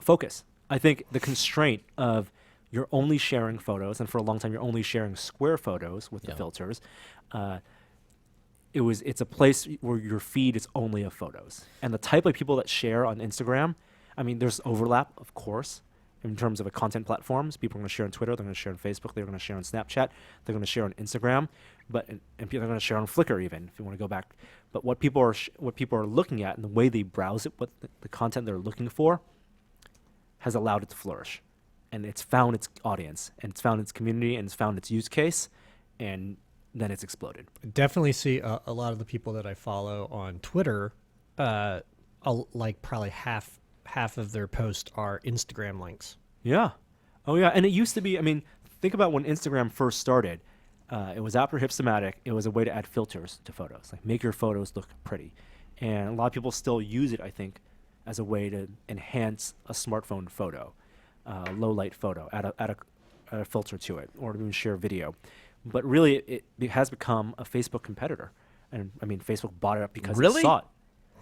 Focus. I think the constraint of you're only sharing photos, and for a long time you're only sharing square photos with the Yeah. filters. It's a place where your feed is only of photos, and the type of people that share on Instagram. I mean, there's overlap, of course, in terms of content platforms. People are going to share on Twitter, they're going to share on Facebook, they're going to share on Snapchat, they're going to share on Instagram, and people are going to share on Flickr even, if you want to go back. But what people are looking at and the way they browse it, what the content they're looking for, has allowed it to flourish, and it's found its audience, and it's found its community, and it's found its use case, and then it's exploded. I definitely see a lot of the people that I follow on Twitter, like probably half of their posts are Instagram links. Yeah. Oh, yeah. And it used to be, I mean, think about when Instagram first started. It was after Hipstamatic. It was a way to add filters to photos, like make your photos look pretty. And a lot of people still use it, I think, as a way to enhance a smartphone photo, low light photo, add a filter to it, or even share video. But really, it has become a Facebook competitor. And I mean, Facebook bought it up because Really? it saw it.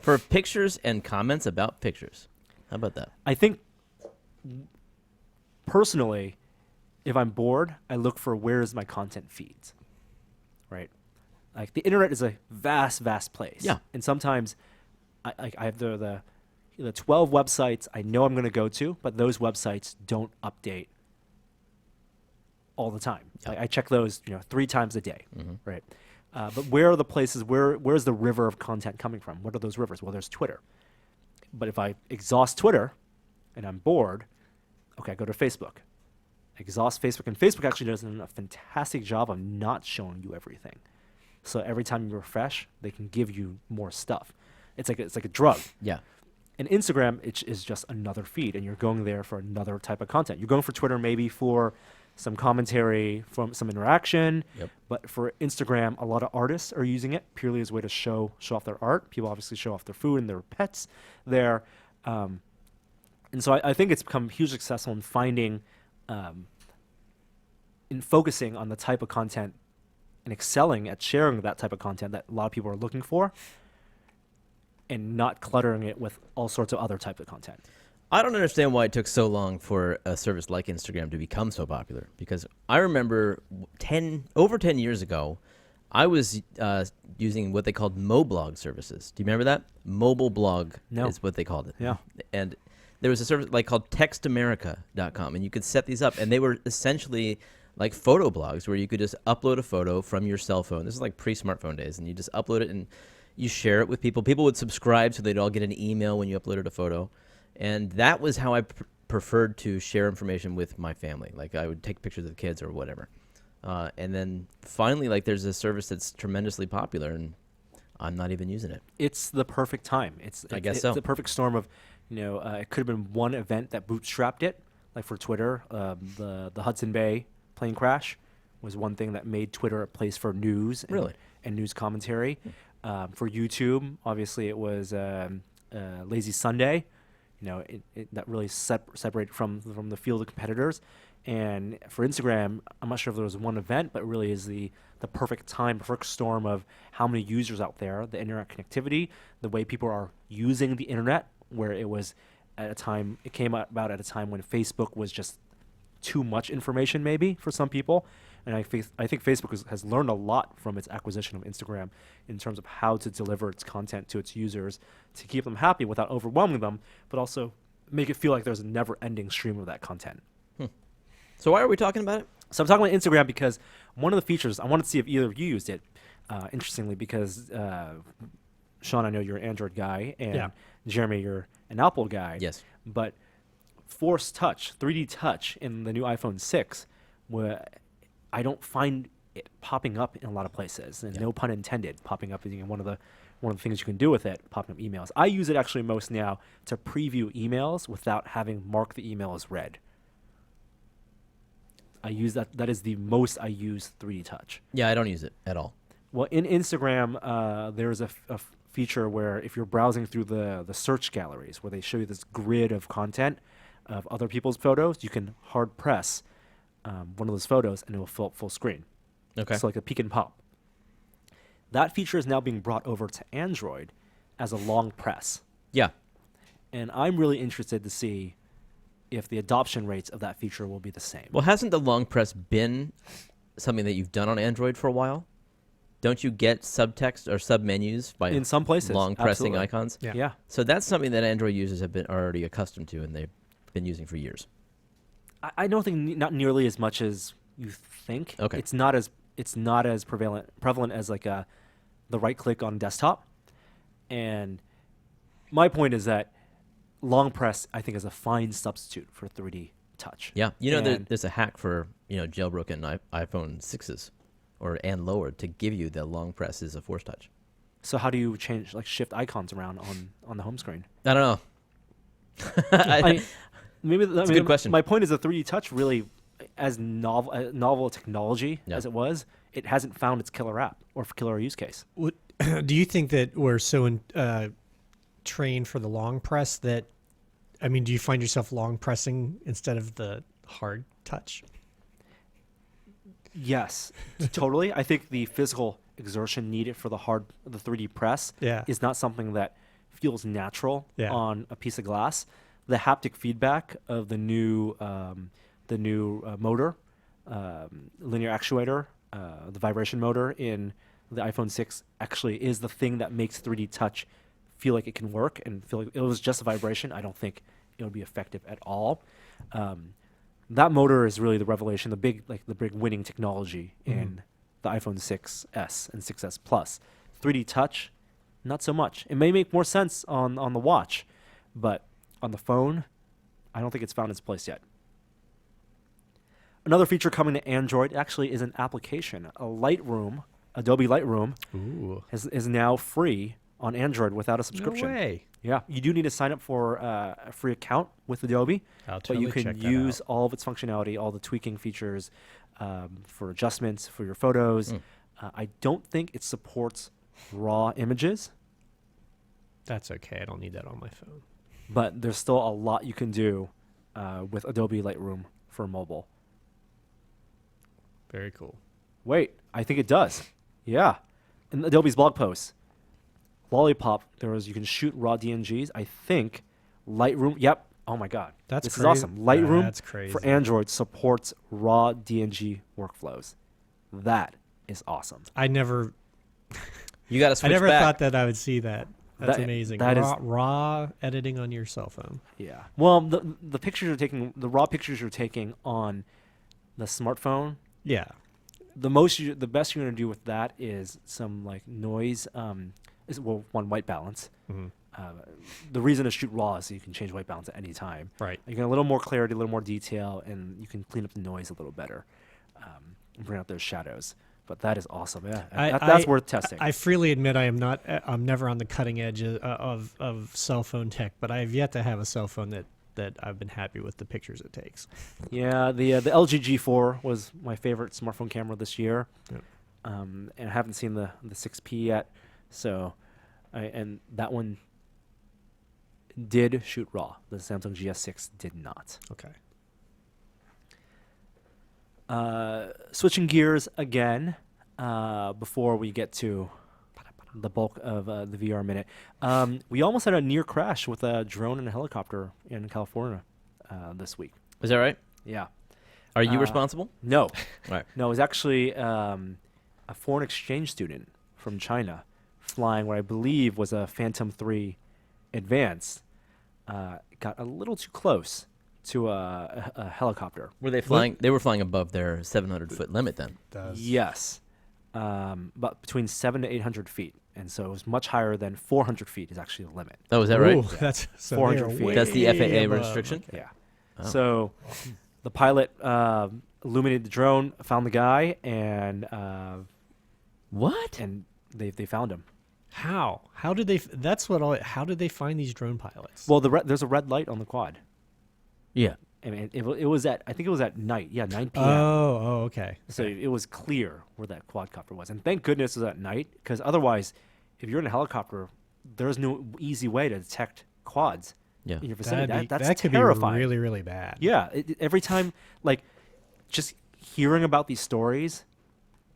For pictures and comments about pictures. How about that? I think, personally, if I'm bored, I look for where's my content feeds, right? Like, the internet is a vast, vast place. Yeah. And sometimes I have the 12 websites I know I'm going to go to, but those websites don't update all the time. Yeah. I check those 3 times a day, right? But where are the places, where's the river of content coming from? What are those rivers? Well, there's Twitter. But if I exhaust Twitter and I'm bored, okay, I go to Facebook. Exhaust Facebook, and Facebook actually does a fantastic job of not showing you everything. So every time you refresh, they can give you more stuff. It's like a drug. Yeah. And Instagram, it is just another feed, and you're going there for another type of content. You're going for Twitter maybe for some commentary, from some interaction. Yep. But for Instagram, a lot of artists are using it purely as a way to show off their art. People obviously show off their food and their pets there. And so I think it's become hugely successful in finding, in focusing on the type of content and excelling at sharing that type of content that a lot of people are looking for, and not cluttering it with all sorts of other types of content. I don't understand why it took so long for a service like Instagram to become so popular. Because I remember over 10 years ago, I was using what they called moblog services. Do you remember that? Mobile blog No. is what they called it. Yeah. And there was a service called textamerica.com, and you could set these up, and they were essentially like photo blogs where you could just upload a photo from your cell phone. This is like pre-smartphone days, and you just upload it and you share it with people. People would subscribe so they'd all get an email when you uploaded a photo. And that was how I preferred to share information with my family. Like, I would take pictures of the kids or whatever. And then finally, there's a service that's tremendously popular, and I'm not even using it. It's the perfect time. I guess it's so. the perfect storm of, it could have been one event that bootstrapped it. Like for Twitter, the Hudson Bay plane crash was one thing that made Twitter a place for news and news commentary. For YouTube, obviously, it was Lazy Sunday. That really separated from the field of competitors. And for Instagram, I'm not sure if there was one event, but really is the perfect time, perfect storm of how many users out there, the internet connectivity, the way people are using the internet, where it was at a time. It came about at a time when Facebook was just too much information, maybe for some people. And I think Facebook has learned a lot from its acquisition of Instagram in terms of how to deliver its content to its users to keep them happy without overwhelming them, but also make it feel like there's a never-ending stream of that content. So why are we talking about it? So I'm talking about Instagram because one of the features, I wanted to see if either of you used it, interestingly, because Sean, I know you're an Android guy, and Yeah. Jeremy, you're an Apple guy. Yes. But Force Touch, 3D Touch in the new iPhone 6, where I don't find it popping up in a lot of places, and no pun intended, popping up in one of the things you can do with it, popping up emails. I use it actually most now to preview emails without having marked the email as read. I use that. That is the most I use 3D Touch. Yeah, I don't use it at all. Well, in Instagram, there's a feature where if you're browsing through the search galleries, where they show you this grid of content of other people's photos, you can hard press one of those photos and it will fill up full screen. Okay. So like a peek and pop. That feature is now being brought over to Android as a long press. Yeah. And I'm really interested to see if the adoption rates of that feature will be the same. Well, hasn't the long press been something that you've done on Android for a while? Don't you get subtext or submenus by in some places, long pressing absolutely. icons? Yeah. Yeah. So that's something that Android users have been already accustomed to, and they've been using for years. I don't think not nearly as much as you think. Okay. It's not as prevalent as like the right click on desktop. And my point is that long press I think is a fine substitute for 3D touch. Yeah, you know, And- there's a hack for jailbroken iPhone 6s and lower to give you the long press as a force touch. So how do you change shift icons around on the home screen? I don't know. It's a good question. My point is the 3D touch really, as novel technology Yeah. as it was, it hasn't found its killer app or killer use case. What, do you think that we're so trained for the long press that, I mean, do you find yourself long pressing instead of the hard touch? Yes, totally. I think the physical exertion needed for the 3D press Yeah. is not something that feels natural Yeah. on a piece of glass. The haptic feedback of the new motor, linear actuator, the vibration motor in the iPhone 6 actually is the thing that makes 3D touch feel like it can work and feel like it was just a vibration. I don't think it would be effective at all. That motor is really the revelation, the big winning technology in the iPhone 6s and 6s Plus. 3D touch, not so much. It may make more sense on the watch, but on the phone, I don't think it's found its place yet. Another feature coming to Android actually is an application. Adobe Lightroom Ooh. is now free on Android without a No subscription. way. Yeah, you do need to sign up for a free account with Adobe, I'll but totally you can check that use out. all of its functionality, all the tweaking features for adjustments for your photos. I don't think it supports raw images, That's okay. I don't need that on my phone. but there's still a lot you can do with Adobe Lightroom for mobile. Very cool. Wait, I think it does. Yeah. In Adobe's blog post, Lollipop, you can shoot raw DNGs. I think Lightroom, yep. Oh my God. That's this crazy. is awesome. Lightroom That's crazy. for Android supports raw DNG workflows. That is awesome. I never You got to switch I never back. thought that I would see that. That's That- amazing. that is- Raw editing on your cell phone. Yeah. Well, the pictures you're taking, the raw pictures you're taking on the smartphone, Yeah. the best you're gonna do with that is some noise. One white balance. Mm-hmm. The reason to shoot raw is so you can change white balance at any time. Right. You get a little more clarity, a little more detail, and you can clean up the noise a little better, and bring out those shadows. But that is awesome. Yeah, that's worth testing. I freely admit I'm never on the cutting edge of cell phone tech, but I have yet to have a cell phone that I've been happy with the pictures it takes. Yeah, the LG G4 was my favorite smartphone camera this year, Yep. and I haven't seen the 6P yet. So, and that one did shoot RAW. The Samsung GS6 did not. Okay. Switching gears again, before we get to the bulk of the VR minute. We almost had a near crash with a drone and a helicopter in California this week. Is that right? Yeah. Are you responsible? No. Right. No, it was actually a foreign exchange student from China flying what I believe was a Phantom 3 Advance. Got a little too close to a helicopter. Were they flying? They were flying above their 700-foot limit then. Yes. But between 700 to 800 feet. And so it was much higher than 400 feet is actually the limit. Oh, is that right? Ooh, that's so 400 they're feet. way That's the FAA above. restriction? Yeah. Oh. So the pilot illuminated the drone, found the guy, and What? they found him. How? How did they? That's what. How did they find these drone pilots? Well, there's a red light on the quad. Yeah. I mean, it was I think it was at night. Yeah, 9 p.m. Oh, okay. So it was clear where that quadcopter was. And thank goodness it was at night, because otherwise, if you're in a helicopter, there's no easy way to detect quads Yeah. in your vicinity. That's that could terrifying. be really, really bad. Yeah. Every time, like, just hearing about these stories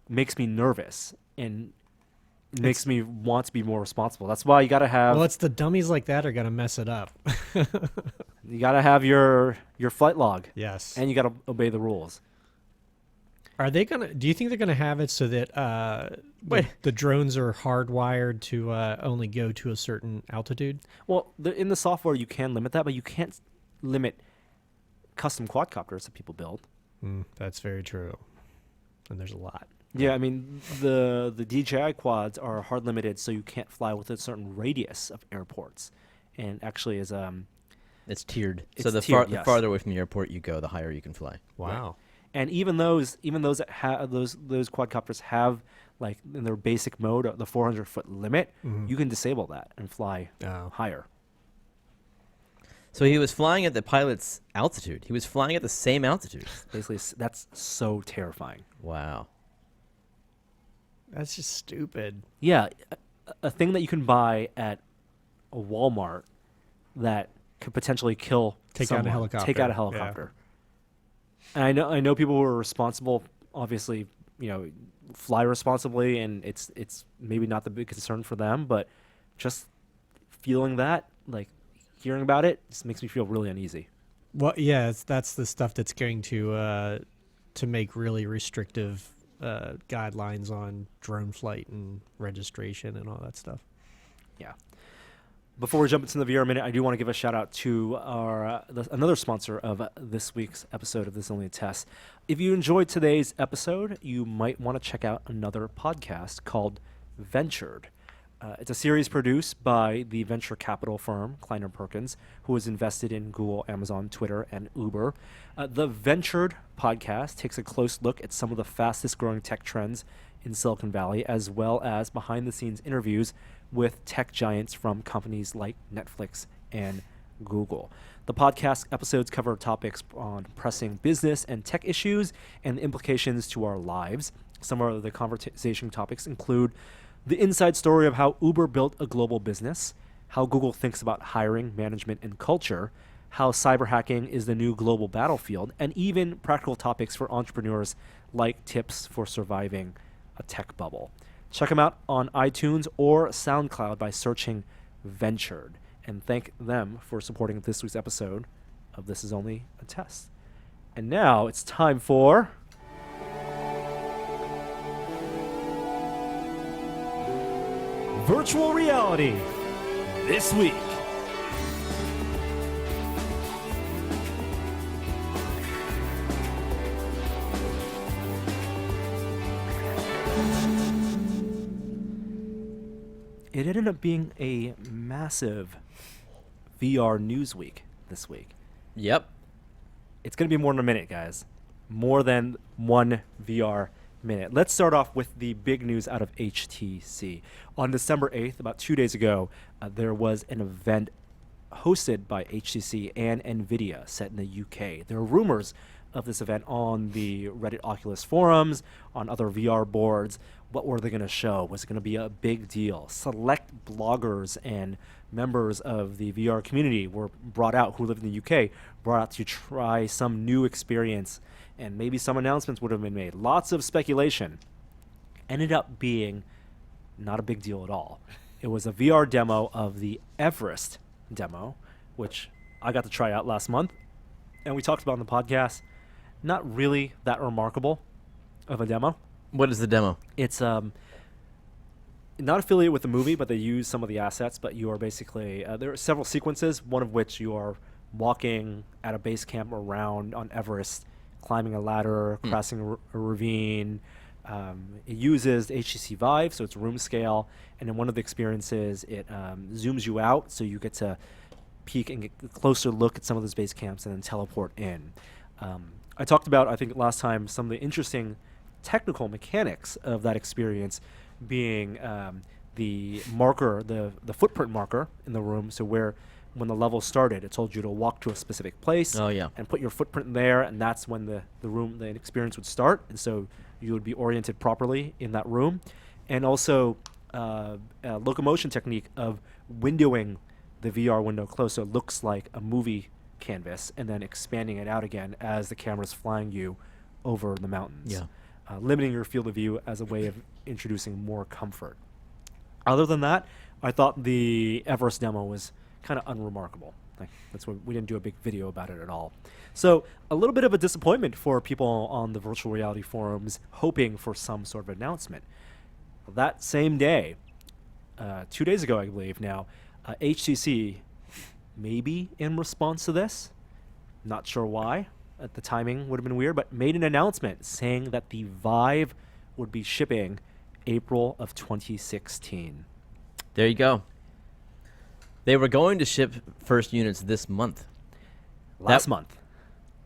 makes me nervous and makes me want to be more responsible. That's why you got to have Well, it's the dummies like that are gonna mess it up. you got to have your flight log, Yes. and you got to obey the rules. Are they gonna? Do you think they're gonna have it so that Wait. the drones are hardwired to only go to a certain altitude? Well, in the software you can limit that, but you can't limit custom quadcopters that people build. That's very true. And there's a lot. Yeah, I mean the DJI quads are hard limited, so you can't fly with a certain radius of airports, and actually is It's tiered. It's So the tiered, the yes. farther away from the airport you go, the higher you can fly. Wow. and even those that have those quadcopters have, like, in their basic mode the 400-foot limit, you can disable that and fly Oh. higher. So he was flying at the pilot's altitude. He was flying at the same altitude. Basically, that's so terrifying. Wow. That's just stupid. Yeah, a thing that you can buy at a Walmart that could potentially kill Take out a someone. helicopter. Take out a Yeah. helicopter. And I know people who are responsible, obviously, fly responsibly, and it's maybe not the big concern for them, but just feeling that, like, hearing about it, just makes me feel really uneasy. Well, yeah, that's the stuff that's going to make really restrictive guidelines on drone flight and registration and all that stuff. Yeah. Before we jump into the VR Minute, I do want to give a shout out to our another sponsor of this week's episode of This Is Only a Test. If you enjoyed today's episode, you might want to check out another podcast called Ventured. It's a series produced by the venture capital firm Kleiner Perkins, who is invested in Google, Amazon, Twitter, and Uber. The Ventured podcast takes a close look at some of the fastest growing tech trends in Silicon Valley, as well as behind-the-scenes interviews with tech giants from companies like Netflix and Google. The podcast episodes cover topics on pressing business and tech issues and the implications to our lives. Some of the conversation topics include the inside story of how Uber built a global business, how Google thinks about hiring, management, and culture, how cyber hacking is the new global battlefield, and even practical topics for entrepreneurs like tips for surviving a tech bubble. Check them out on iTunes or SoundCloud by searching Ventured, and thank them for supporting this week's episode of This Is Only a Test. And now it's time for Virtual Reality This Week. It ended up being a massive VR news week this week. Yep. It's going to be more than a minute, guys. More than one VR minute. Let's start off with the big news out of HTC. On December 8th, about 2 days ago, there was an event hosted by HTC and NVIDIA set in the UK. There are rumors of this event on the Reddit Oculus forums, on other VR boards. What were they going to show? Was it going to be a big deal? Select bloggers and members of the VR community were brought out, who live in the UK, brought out to try some new experience, and maybe some announcements would have been made. Lots of speculation. Ended up being not a big deal at all. It was a VR demo of the Everest demo, which I got to try out last month, and we talked about on the podcast. Not really that remarkable of a demo. What is the demo? It's not affiliated with the movie, but they use some of the assets. But you are basically there are several sequences. One of which you are walking at a base camp around on Everest, climbing a ladder, crossing a ravine. It uses the HTC Vive, so it's room scale. And in one of the experiences, it zooms you out, so you get to peek and get a closer look at some of those base camps and then teleport in. I talked about, I think last time, some of the interesting technical mechanics of that experience being the marker, the footprint marker in the room. So where when the level started, it told you to walk to a specific place and put your footprint there, and that's when the experience would start. And so you would be oriented properly in that room. And also a locomotion technique of windowing the VR window close so it looks like a movie canvas, and then expanding it out again as the camera's flying you over the mountains. Limiting your field of view as a way of introducing more comfort. Other than that, I thought the Everest demo was kind of unremarkable. That's why we didn't do a big video about it at all. So a little bit of a disappointment for people on the virtual reality forums hoping for some sort of announcement. That same day, 2 days ago I believe now, HTC, maybe in response to this, not sure why, the timing would have been weird, but made an announcement saying that the Vive would be shipping April of 2016. There you go. They were going to ship first units this month. Last month.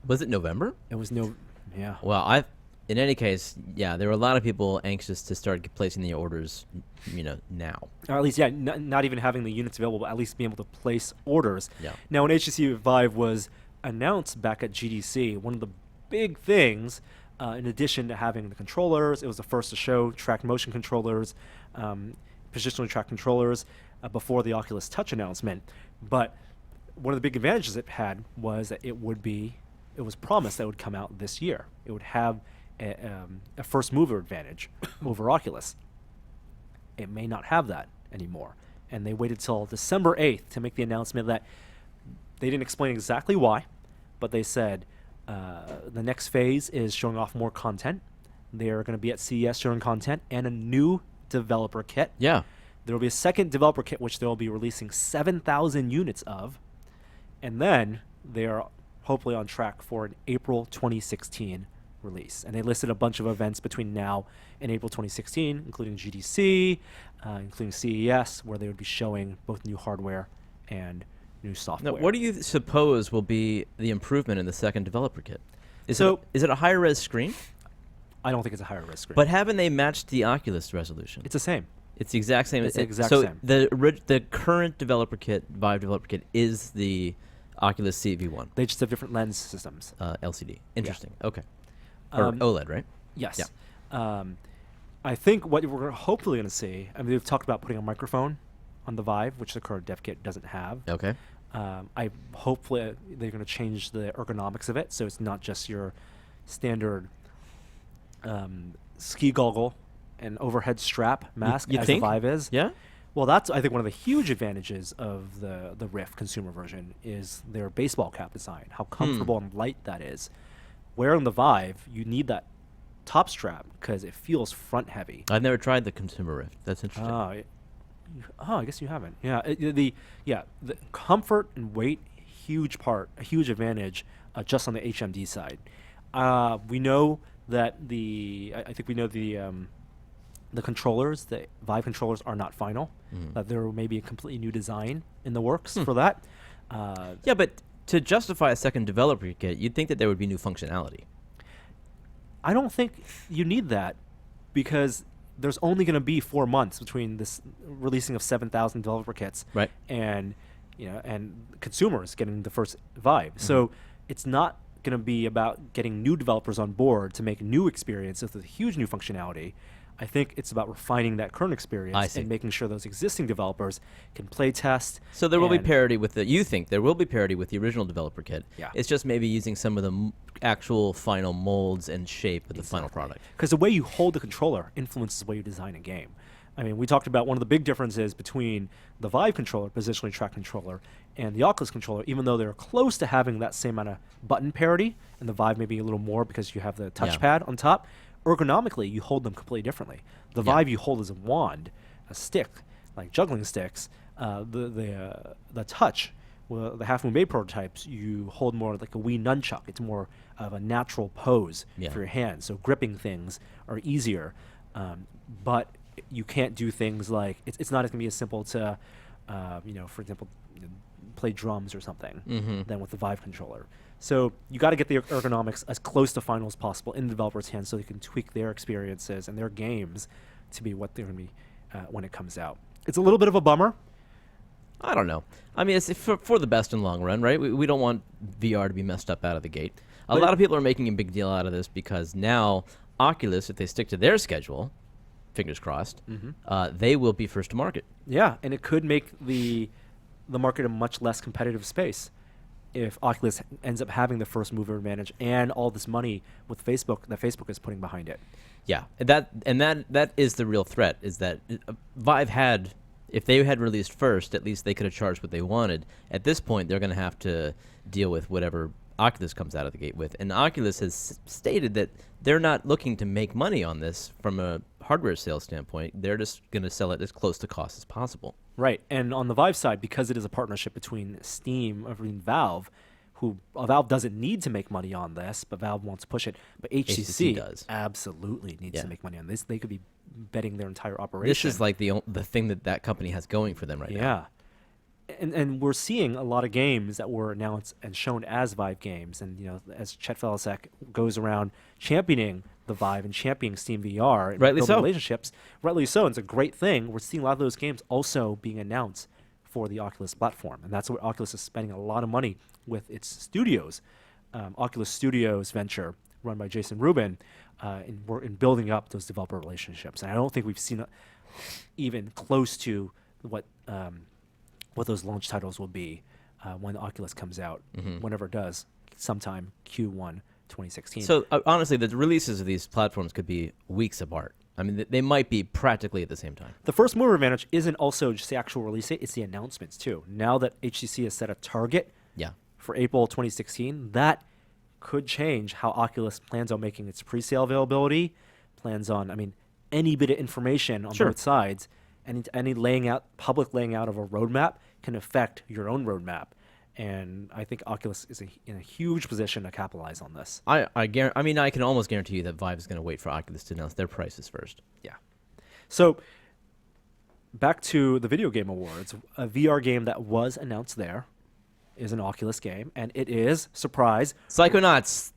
Was it November? It was yeah. Well, in any case, yeah, there were a lot of people anxious to start placing the orders, now. Or at least, not even having the units available, but at least being able to place orders. Yeah. Now, when HTC Vive was announced back at GDC, one of the big things, in addition to having the controllers, it was the first to show tracked motion controllers, positionally tracked controllers, before the Oculus Touch announcement. But one of the big advantages it had was that it was promised that it would come out this year. It would have a first mover advantage over Oculus. It may not have that anymore. And they waited till December 8th to make the announcement that they didn't explain exactly why, but they said the next phase is showing off more content. They're going to be at CES showing content and a new developer kit. Yeah. There will be a second developer kit, which they'll be releasing 7,000 units of. And then they are hopefully on track for an April 2016 release. And they listed a bunch of events between now and April 2016, including GDC, including CES, where they would be showing both new hardware and new software. Now, what do you suppose will be the improvement in the second developer kit? Is it a higher res screen? I don't think it's a higher res screen. But haven't they matched the Oculus resolution? It's the same. It's the exact same. It's the exact so same. The current developer kit, Vive developer kit, is the Oculus CV1. They just have different lens systems. LCD. Interesting. Okay. Or OLED, right? Yes. Yeah. I think what we're hopefully going to see, I mean, they've talked about putting a microphone on the Vive, which the current dev kit doesn't have. Okay. I hopefully they're going to change the ergonomics of it, so it's not just your standard ski goggle and overhead strap mask you as think? the Vive is. Yeah. Well, that's I think one of the huge advantages of the Rift consumer version is their baseball cap design. How comfortable and light that is. Where on the Vive you need that top strap because it feels front heavy. I've never tried the consumer Rift. That's interesting. I guess you haven't. Yeah, the comfort and weight, a huge advantage just on the HMD side. We know that I think we know the controllers, the Vive controllers, are not final. That there may be a completely new design in the works for that. Yeah, but to justify a second developer kit, you'd think that there would be new functionality. I don't think you need that because there's only going to be 4 months between this releasing of 7,000 developer kits, right? And and consumers getting the first Vive. So it's not going to be about getting new developers on board to make new experiences with huge new functionality. I think it's about refining that current experience and making sure those existing developers can play test. So there will be parity with you think there will be parity with the original developer kit. Yeah. It's just maybe using some of the actual final molds and shape of the final product. Because the way you hold the controller influences the way you design a game. I mean, we talked about one of the big differences between the Vive controller, positionally tracked controller, and the Oculus controller, even though they're close to having that same amount of button parity, and the Vive maybe a little more because you have the touchpad on top, ergonomically, you hold them completely differently. The Vive you hold as a wand, a stick, like juggling sticks. The touch, well, the Half Moon Bay prototypes, you hold more like a Wii nunchuck. It's more of a natural pose for your hands, so gripping things are easier. But you can't do things like it's not going to be as simple to, for example, play drums or something than with the Vive controller. So you got to get the ergonomics as close to final as possible in the developer's hands, so they can tweak their experiences and their games to be what they're going to be when it comes out. It's a little bit of a bummer. I don't know. I mean, it's for the best in the long run, right? We don't want VR to be messed up out of the gate. A lot of people are making a big deal out of this because now Oculus, if they stick to their schedule, fingers crossed, they will be first to market. Yeah, and it could make the market a much less competitive space if Oculus ends up having the first mover advantage and all this money with Facebook that Facebook is putting behind it. Yeah, that is the real threat. Is that Vive had, if they had released first, at least they could have charged what they wanted. At this point, they're going to have to deal with whatever Oculus comes out of the gate with. And Oculus has stated that they're not looking to make money on this from a hardware sales standpoint. They're just going to sell it as close to cost as possible. Right, and on the Vive side, because it is a partnership between Steam, between Valve, Valve doesn't need to make money on this, but Valve wants to push it. But HTC does. Absolutely needs to make money on this. They could be betting their entire operation. This is like the thing that company has going for them right now. Yeah, and we're seeing a lot of games that were announced and shown as Vive games, and as Chet Felicek goes around championing the Vive and championing Steam VR and Rightly building so. relationships. Rightly so. And it's a great thing. We're seeing a lot of those games also being announced for the Oculus platform, and that's where Oculus is spending a lot of money with its studios. Oculus Studios venture, run by Jason Rubin, in building up those developer relationships. And I don't think we've seen even close to what those launch titles will be when the Oculus comes out, whenever it does, sometime Q1 2016. So honestly, the releases of these platforms could be weeks apart. I mean, they might be practically at the same time. The first mover advantage isn't also just the actual release date, it's the announcements too. Now that HTC has set a target for April 2016, that could change how Oculus plans on making its pre-sale availability, plans on, any bit of information on both sides, and any public laying out of a roadmap can affect your own roadmap. And I think Oculus is in a huge position to capitalize on this. I can almost guarantee you that Vive is going to wait for Oculus to announce their prices first. Yeah. So back to the Video Game Awards, a VR game that was announced there is an Oculus game, and it is, surprise, Psychonauts.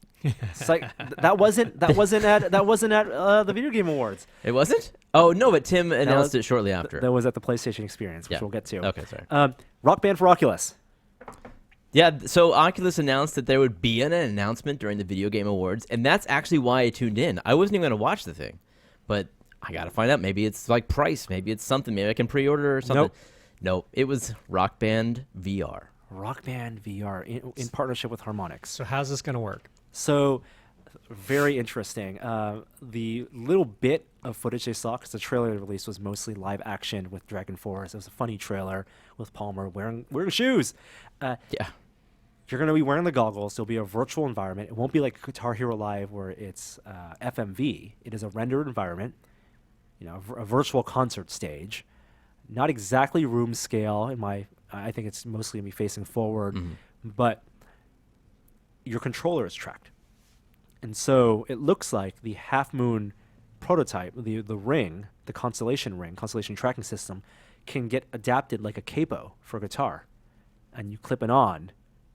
that wasn't at the Video Game Awards. It wasn't? Oh no, but Tim announced it shortly after. That was at the PlayStation Experience, which we'll get to. Okay, sorry. Rock Band for Oculus. Yeah, so Oculus announced that there would be an announcement during the Video Game Awards, and that's actually why I tuned in. I wasn't even going to watch the thing, but I got to find out. Maybe it's like price. Maybe it's something. Maybe I can pre-order or something. Nope. It was Rock Band VR. Rock Band VR in partnership with Harmonix. So how's this going to work? So very interesting. The little bit of footage they saw, because the trailer they released was mostly live action with Dragon Force. It was a funny trailer with Palmer wearing shoes. You're going to be wearing the goggles. There'll be a virtual environment. It won't be like Guitar Hero Live where it's FMV. It is a rendered environment, a virtual concert stage. Not exactly room scale. I think it's mostly going to be facing forward, but your controller is tracked. And so it looks like the Half Moon prototype, the ring, the Constellation ring, Constellation tracking system, can get adapted like a capo for a guitar. And you clip it on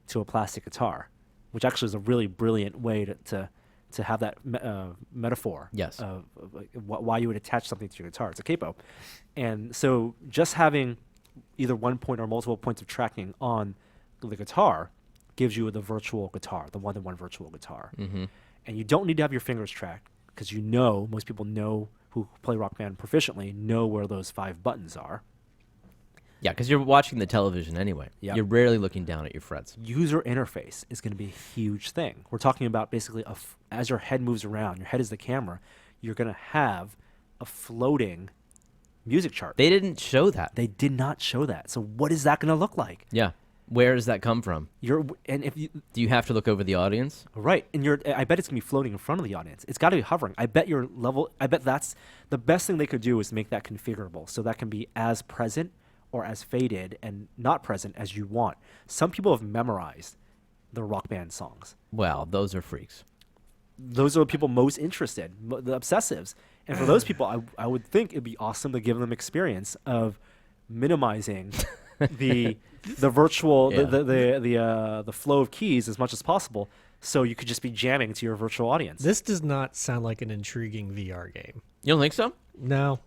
to a plastic guitar, which actually is a really brilliant way to have that metaphor of why you would attach something to your guitar. It's a capo. And so just having either one point or multiple points of tracking on the guitar gives you the virtual guitar, the one-to-one virtual guitar. And you don't need to have your fingers tracked because most people know who play Rock Band proficiently know where those 5 buttons are. Yeah, because you're watching the television anyway. Yep. You're rarely looking down at your frets. User interface is going to be a huge thing. We're talking about basically as your head moves around, your head is the camera, you're going to have a floating music chart. They didn't show that. They did not show that. So what is that going to look like? Yeah. Where does that come from? If you Do you have to look over the audience? right, and I bet it's going to be floating in front of the audience. It's got to be hovering. I bet that's the best thing they could do is make that configurable so that can be as present or as faded and not present as you want. Some people have memorized the Rock Band songs. Well, those are freaks. Those are the people most interested, the obsessives. And for those people, I would think it'd be awesome to give them experience of minimizing the virtual Yeah. the flow of keys as much as possible, so you could just be jamming to your virtual audience. This does not sound like an intriguing VR game. You don't think so? No.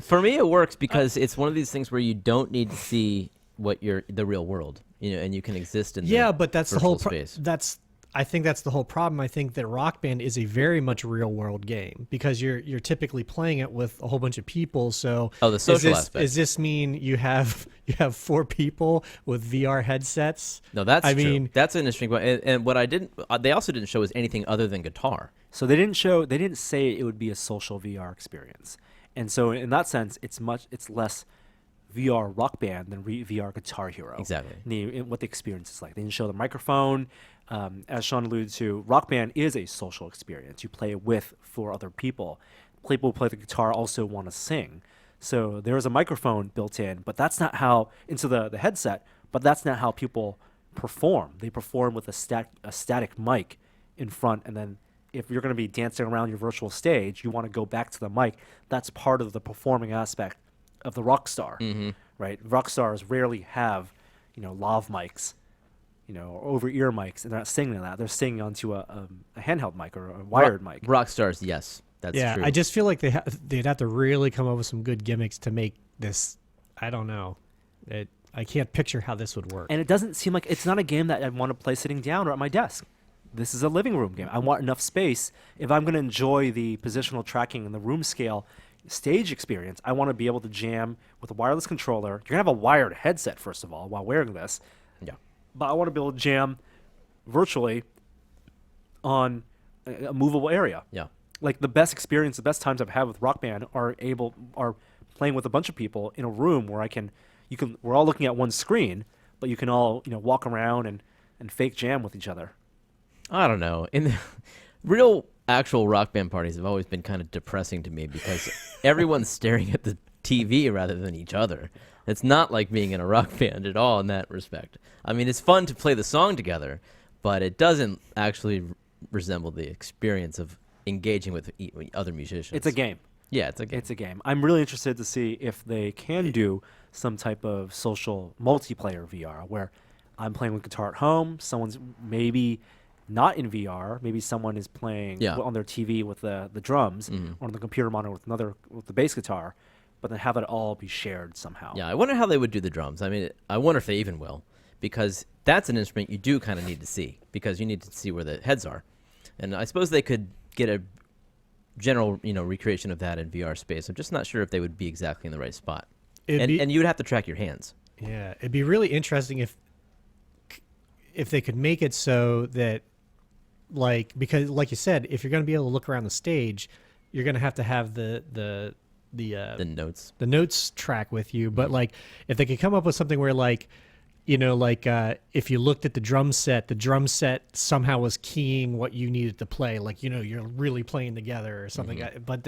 For me, it works because it's one of these things where you don't need to see the real world, and you can exist in But that's the virtual whole space. I think that's the whole problem. I think that Rock Band is a very much real world game because you're typically playing it with a whole bunch of people. So The social aspect. Does this mean you have 4 people with VR headsets? No, that's I true. mean, That's an interesting point. And what they also didn't show is anything other than guitar. So they didn't say it would be a social VR experience. And so in that sense, it's less VR Rock Band than VR Guitar Hero. Exactly. What the experience is like. They didn't show the microphone. As Sean alluded to, Rock Band is a social experience. You play it with 4 other people. People who play the guitar also want to sing. So there is a microphone built in, but that's not how into the headset. But that's not how people perform. They perform with a static mic in front, and then if you're going to be dancing around your virtual stage, you want to go back to the mic. That's part of the performing aspect of the rock star, right? Rock stars rarely have, lav mics, or over-ear mics, and they're not singing on that. They're singing onto a handheld mic or a wired mic. Rock stars, yes, that's true. I just feel like they'd have to really come up with some good gimmicks to make this. I don't know. I can't picture how this would work. And it doesn't seem like it's not a game that I want to play sitting down or at my desk. This is a living room game. I want enough space. If I'm going to enjoy the positional tracking and the room scale stage experience, I want to be able to jam with a wireless controller. You're going to have a wired headset, first of all, while wearing this. Yeah. But I want to be able to jam virtually on a movable area. Yeah. Like the best experience, the best times I've had with Rock Band are playing with a bunch of people in a room where we're all looking at one screen, but you can all, walk around and fake jam with each other. I don't know. In the real actual Rock Band parties have always been kind of depressing to me because everyone's staring at the TV rather than each other. It's not like being in a rock band at all in that respect. I mean, it's fun to play the song together, but it doesn't actually resemble the experience of engaging with other musicians. It's a game. Yeah, it's a game. It's a game. I'm really interested to see if they can do some type of social multiplayer VR where I'm playing with guitar at home, someone's maybe not in VR, maybe someone is playing on their TV with the drums or on the computer monitor with the bass guitar, but then have it all be shared somehow. Yeah, I wonder how they would do the drums. I mean, I wonder if they even will, because that's an instrument you do kind of need to see, because you need to see where the heads are. And I suppose they could get a general, recreation of that in VR space. I'm just not sure if they would be exactly in the right spot. And you would have to track your hands. Yeah, it'd be really interesting if they could make it so that, because like you said, if you're going to be able to look around the stage, you're going to have the notes track with you. But if they could come up with something where if you looked at the drum set somehow was keying what you needed to play, you're really playing together or something. But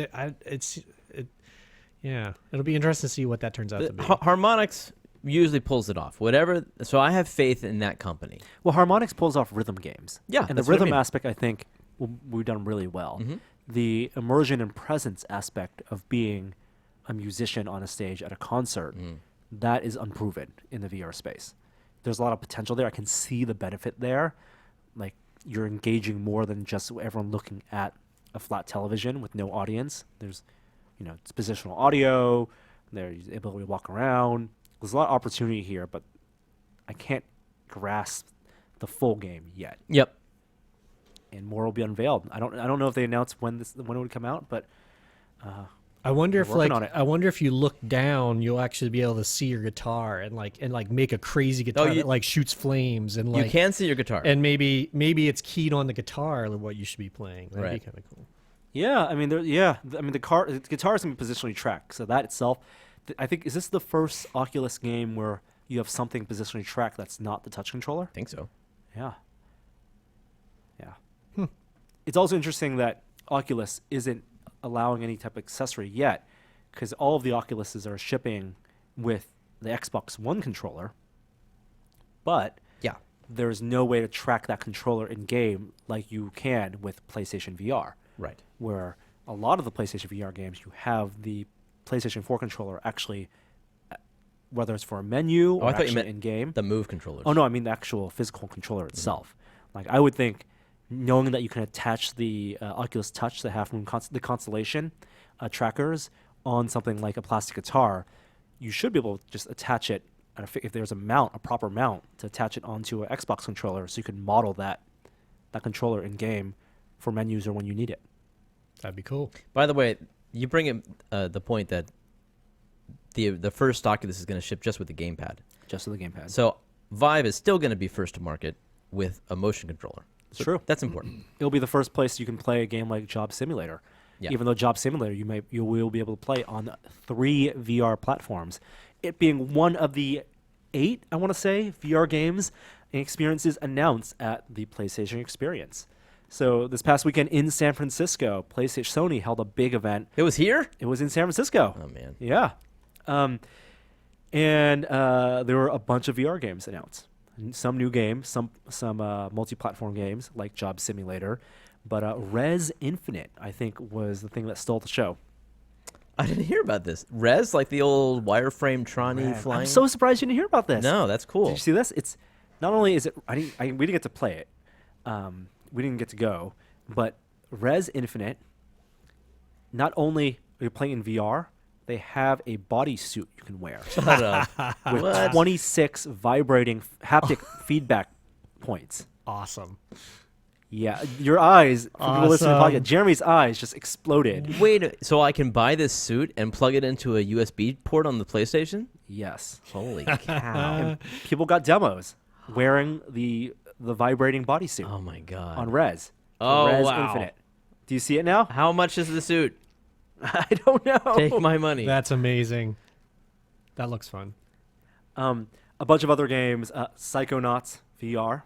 it'll be interesting to see what that turns out to be. Harmonix usually pulls it off. So I have faith in that company. Well, Harmonix pulls off rhythm games. Yeah, and the rhythm aspect, I think, we've done really well. The immersion and presence aspect of being a musician on a stage at a concert, that is unproven in the VR space. There's a lot of potential there. I can see the benefit there. Like, you're engaging more than just everyone looking at a flat television with no audience. There's, it's positional audio. There's the ability to walk around. There's a lot of opportunity here, but I can't grasp the full game yet. Yep. And more will be unveiled. I don't know if they announced when it would come out, but I wonder if I wonder if you look down, you'll actually be able to see your guitar and make a crazy guitar that shoots flames and you can see your guitar. And maybe it's keyed on the guitar what you should be playing. That'd be kind of cool. Yeah, I mean, the guitar is going to be positionally tracked, so that itself, I think, is this the first Oculus game where you have something positionally tracked that's not the touch controller? I think so. Yeah. Yeah. It's also interesting that Oculus isn't allowing any type of accessory yet, because all of the Oculuses are shipping with the Xbox One controller, but Yeah. there's no way to track that controller in game like you can with PlayStation VR. Right. Where a lot of the PlayStation VR games, you have the PlayStation 4 controller actually, whether it's for a menu or I thought you actually meant in game. the Move controllers. Oh no, I mean the actual physical controller itself. Like I would think, knowing that you can attach the Oculus Touch, the Half Moon, the Constellation trackers on something like a plastic guitar, you should be able to just attach it. If there's a proper mount to attach it onto an Xbox controller, so you can model that controller in game for menus or when you need it. That'd be cool. By the way, you bring in the point that the first Oculus is going to ship just with the gamepad. Just with the gamepad. So Vive is still going to be first to market with a motion controller. So True. That's important. It'll be the first place you can play a game like Job Simulator. Yeah. Even though Job Simulator you will be able to play on 3 VR platforms, it being one of the 8, I want to say, VR games and experiences announced at the PlayStation Experience. So this past weekend in San Francisco, Sony held a big event. It was here? It was in San Francisco. Oh, man. Yeah. And there were a bunch of VR games announced. Some new games, some multi-platform games like Job Simulator. But Res Infinite, I think, was the thing that stole the show. I didn't hear about this. Res, like the old wireframe Tron-y flying? I'm so surprised you didn't hear about this. No, that's cool. Did you see this? It's not only is it we didn't get to play it, we didn't get to go, but Res Infinite. Not only are you playing in VR, they have a bodysuit you can wear Shut up. with What? 26 vibrating haptic feedback points. Awesome. Yeah, your eyes. For people listening to the Awesome. podcast, Jeremy's eyes just exploded. So I can buy this suit and plug it into a USB port on the PlayStation? Yes. Holy cow. And people got demos wearing the vibrating bodysuit Oh, my God. on Res. Oh, Res wow. Infinite. Do you see it now? How much is the suit? I don't know. Take my money. That's amazing. That looks fun. A bunch of other games. Psychonauts VR.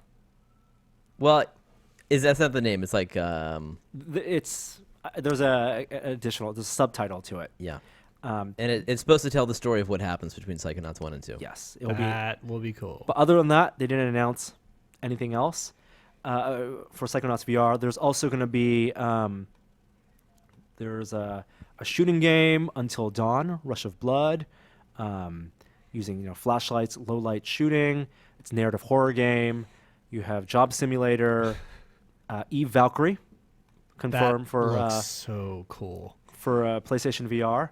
Well, that's not the name. It's like, It's there's there's a subtitle to it. yeah. Um, And it's supposed to tell the story of what happens between Psychonauts 1 and 2. yes, it'll be. That will be cool. But other than that, they didn't announce anything else for Psychonauts VR. There's also going to be there's a shooting game, Until Dawn, Rush of Blood, using flashlights, low light shooting. It's a narrative horror game. You have Job Simulator, Eve Valkyrie, confirmed that for looks so cool. PlayStation VR,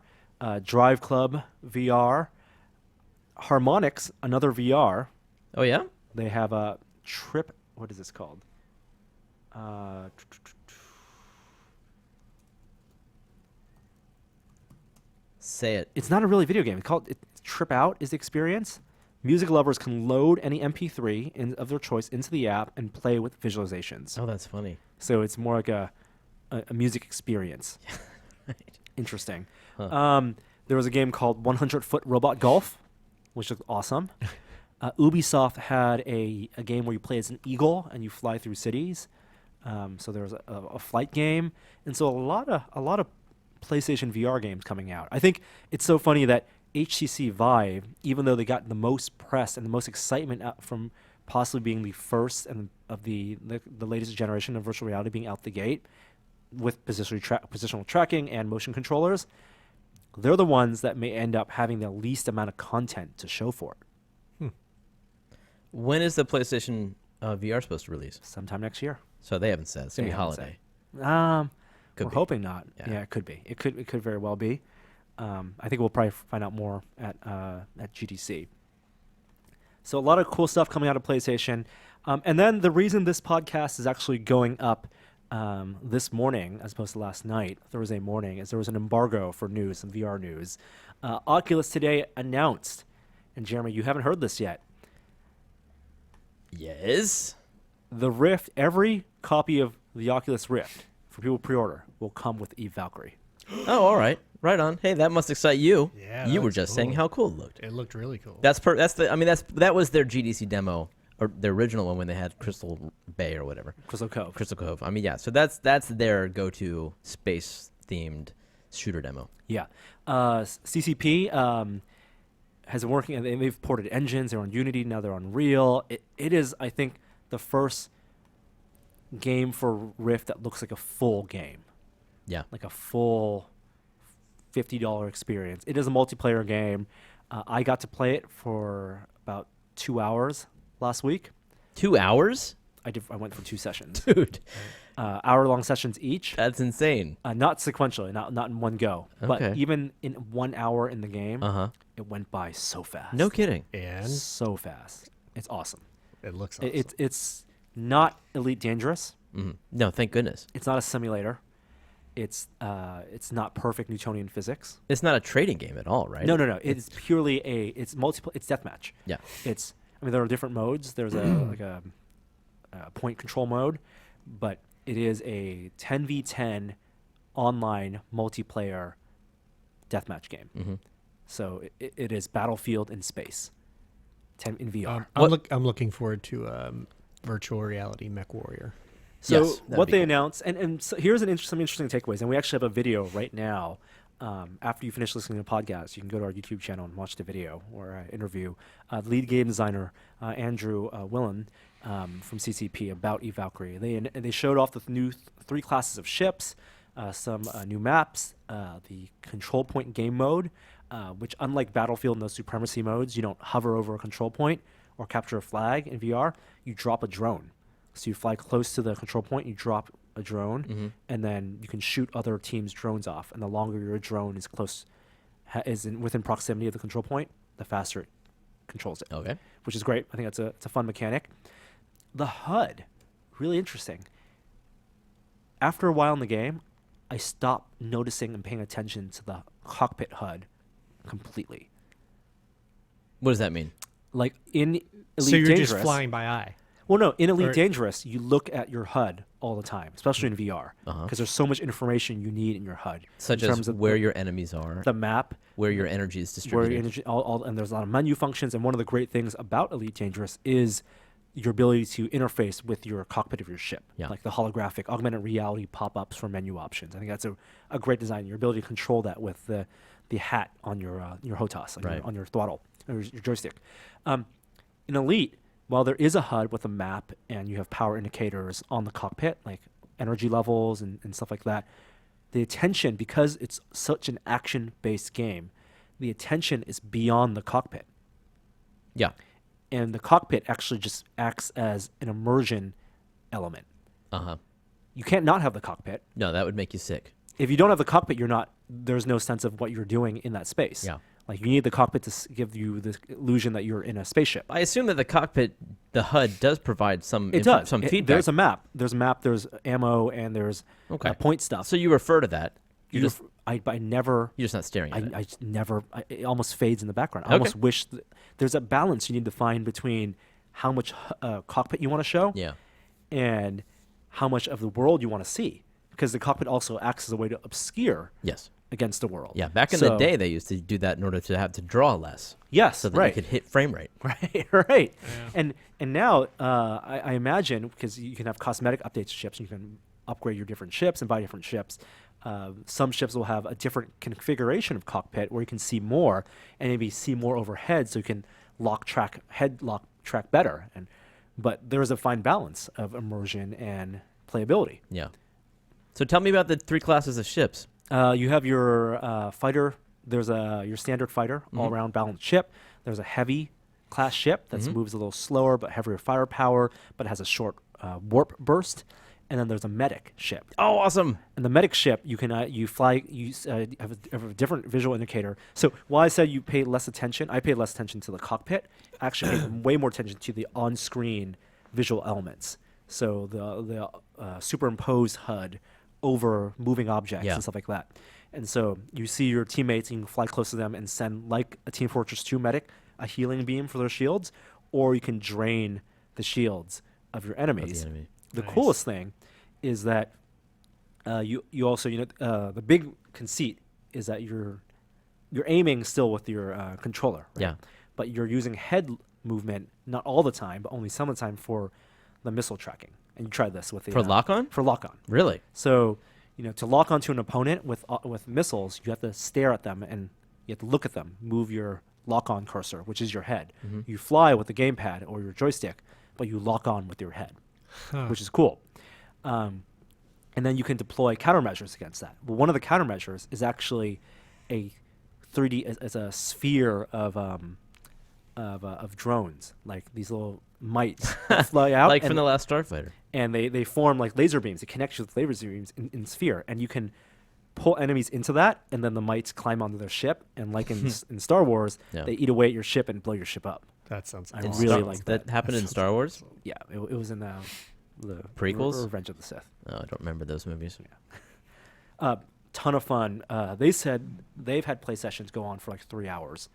Drive Club VR, Harmonix, another VR. Oh, yeah? They have a trip. What is this called? Say it. It's not a really video game. It's called Trip Out is the experience. Music lovers can load any MP3 of their choice into the app and play with visualizations. Oh, that's funny. So it's more like a music experience. Right. Interesting. Huh. There was a game called 100 Foot Robot Golf, which looked awesome. Ubisoft had a game where you play as an eagle and you fly through cities. So there was a flight game, and so a lot of PlayStation VR games coming out. I think it's so funny that HTC Vive, even though they got the most press and the most excitement from possibly being the first and of the latest generation of virtual reality being out the gate with positional tracking and motion controllers, they're the ones that may end up having the least amount of content to show for it. When is the PlayStation VR supposed to release? Sometime next year. So they haven't said. It's going to be They haven't holiday. Could We're be. hoping not. Yeah. Yeah, it could be. It could very well be. I think we'll probably find out more at GDC. So a lot of cool stuff coming out of PlayStation. And then the reason this podcast is actually going up this morning as opposed to last night, Thursday morning, is there was an embargo for news, some VR news. Oculus today announced, and Jeremy, you haven't heard this yet, Yes. the Rift, every copy of the Oculus Rift for people who pre-order, will come with Eve Valkyrie. Oh, all right. Right on. Hey, that must excite you. Yeah, You were that's just saying cool. how cool it looked. It looked really cool. That was their GDC demo, or their original one when they had Crystal Bay or whatever. Crystal Cove. Crystal Cove. I mean, yeah. So that's their go-to space-themed shooter demo. Yeah. CCP has been working, and they've ported engines. They're on Unity, now they're on Unreal. It is, I think, the first game for Rift that looks like a full game, Yeah. like a full $50 experience. It is a multiplayer game. I got to play it for about 2 hours last week. 2 hours, I went for 2 sessions, dude. hour-long sessions each. That's insane. Not sequentially, not in one go, but Okay. even in 1 hour in the game, Uh huh. it went by so fast. No kidding. And So fast. It's awesome. it looks awesome. It's not Elite Dangerous. No, thank goodness. It's not a simulator. It's not perfect Newtonian physics. It's not a trading game at all, right? No. It's purely it's deathmatch. Yeah. There are different modes. There's a point control mode, but it is a 10v10 online multiplayer deathmatch game. Mm-hmm. So it is Battlefield in space, in VR. I'm looking forward to virtual reality Mech Warrior. So Yes, that'd what be they cool. announced, and so here's some interesting takeaways, and we actually have a video right now. After you finish listening to the podcast, you can go to our YouTube channel and watch the video or interview the lead game designer Andrew Willen from CCP about Eve Valkyrie. They showed off the new 3 classes of ships, some new maps, the control point game mode, which unlike Battlefield and those supremacy modes, you don't hover over a control point or capture a flag in VR. You drop a drone. So you fly close to the control point, you drop a drone, and then you can shoot other teams' drones off. And the longer your drone is within proximity of the control point, the faster it controls it. Okay. Which is great. I think it's a fun mechanic. The HUD, really interesting. After a while in the game, I stopped noticing and paying attention to the cockpit HUD completely. What does that mean? Like in Elite So you're Dangerous, just flying by eye. Well, no, in Elite Or- Dangerous, you look at your HUD all the time, especially in VR, Uh-huh. because there's so much information you need in your HUD. Such in as terms of where your enemies are, the map, where your energy is where distributed. your energy, and there's a lot of menu functions. And one of the great things about Elite Dangerous is your ability to interface with your cockpit of your ship, Yeah. like the holographic augmented reality pop-ups for menu options. I think that's a great design. Your ability to control that with the hat on your HOTAS, Right. on your throttle, or your joystick. In Elite, while there is a HUD with a map and you have power indicators on the cockpit, like energy levels and stuff like that, the attention, because it's such an action-based game, the attention is beyond the cockpit. Yeah. And the cockpit actually just acts as an immersion element. Uh-huh. You can't not have the cockpit. No, that would make you sick. If you don't have the cockpit, there's no sense of what you're doing in that space. Yeah. Like you need the cockpit to give you the illusion that you're in a spaceship. I assume that the cockpit, the HUD, does provide some some feedback. There's a map. There's ammo, and there's Okay. point stuff. So you refer to that. You're I never. just not staring at it. I just never. It almost fades in the background. I Okay. almost wish there's a balance you need to find between how much cockpit you want to show Yeah. and how much of the world you want to see, because the cockpit also acts as a way to obscure Yes. against the world. Yeah. Back in the day, they used to do that in order to have to draw less, Yes, so that right. you could hit frame rate. Right. And now I imagine, because you can have cosmetic updates to ships, and you can upgrade your different ships and buy different ships. Some ships will have a different configuration of cockpit where you can see more, and maybe see more overhead, so you can head lock track better. But there's a fine balance of immersion and playability. Yeah. So tell me about the 3 classes of ships. You have your fighter. There's your standard fighter, all-around balanced ship. There's a heavy class ship that moves a little slower but heavier firepower, but has a short warp burst. And then there's a medic ship. Oh, awesome! And the medic ship, you can you fly. You have a different visual indicator. So while I said you pay less attention, I paid less attention to the cockpit. I actually paid way more attention to the on-screen visual elements. So the superimposed HUD over moving objects and stuff like that. And so you see your teammates, and you can fly close to them and send, like a Team Fortress 2 medic, a healing beam for their shields, or you can drain the shields of your enemies. enemy. The Nice. coolest thing is that You also the big conceit is that you're aiming still with your controller, right? Yeah. But you're using head movement not all the time, but only some of the time for the missile tracking. And you tried this with the For lock-on? For lock on. Really? So to lock onto an opponent with missiles, you have to stare at them and you have to look at them, move your lock on cursor, which is your head. Mm-hmm. You fly with the gamepad or your joystick, but you lock on with your head, which is cool. And then you can deploy countermeasures against that. Well, one of the countermeasures is actually a 3D as a sphere of drones, like these little mites that fly out, Like and, from the last Starfighter. and they form like laser beams. It connects you with laser beams in sphere, and you can pull enemies into that, and then the mites climb onto their ship, and like in Star Wars, Yeah. they eat away at your ship and blow your ship up. That sounds I awesome. really like that. Happened in Star Wars? Yeah, it was in the Prequels? Revenge of the Sith. Oh, I don't remember those movies. Ton of fun. They said they've had play sessions go on for like 3 hours,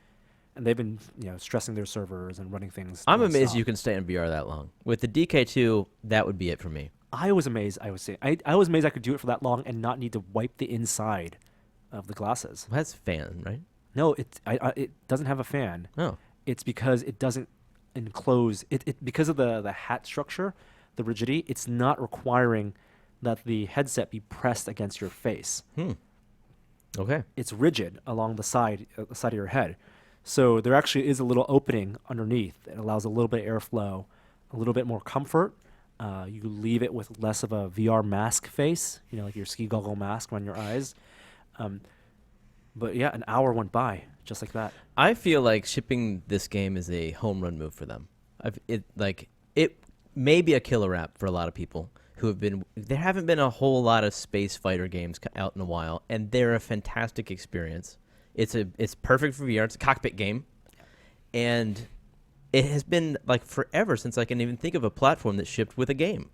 and they've been stressing their servers and running things. I'm amazed nonstop. you can stay in VR that long. With the DK2, that would be it for me. I was amazed. I was amazed I could do it for that long and not need to wipe the inside of the glasses. It has fan, right? No, it doesn't have a fan. Oh. It's because it doesn't enclose it because of the hat structure, the rigidity. It's not requiring that the headset be pressed against your face. Okay. It's rigid along the side of your head. So there actually is a little opening underneath that allows a little bit of airflow, a little bit more comfort. You leave it with less of a VR mask face, like your ski goggle mask on your eyes. But yeah, an hour went by just like that. I feel like shipping this game is a home run move for them. It may be a killer app for a lot of people who have been. There haven't been a whole lot of space fighter games out in a while, and they're a fantastic experience. It's perfect for VR. It's a cockpit game, and it has been like forever since I can even think of a platform that shipped with a game.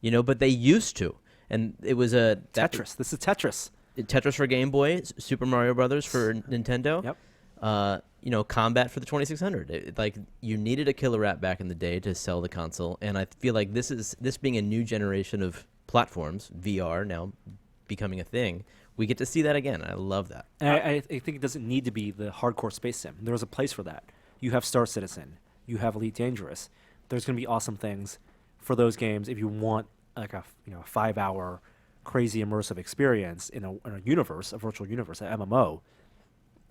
But they used to, and it was Tetris. This is Tetris. Tetris for Game Boy, Super Mario Brothers for Nintendo. Yep. Combat for the 2600. You needed a killer app back in the day to sell the console, and I feel like this being a new generation of platforms, VR now becoming a thing, we get to see that again. I love that. And I think it doesn't need to be the hardcore space sim. There's a place for that. You have Star Citizen. You have Elite Dangerous. There's going to be awesome things for those games if you want like a 5-hour crazy immersive experience in a universe, a virtual universe, an MMO.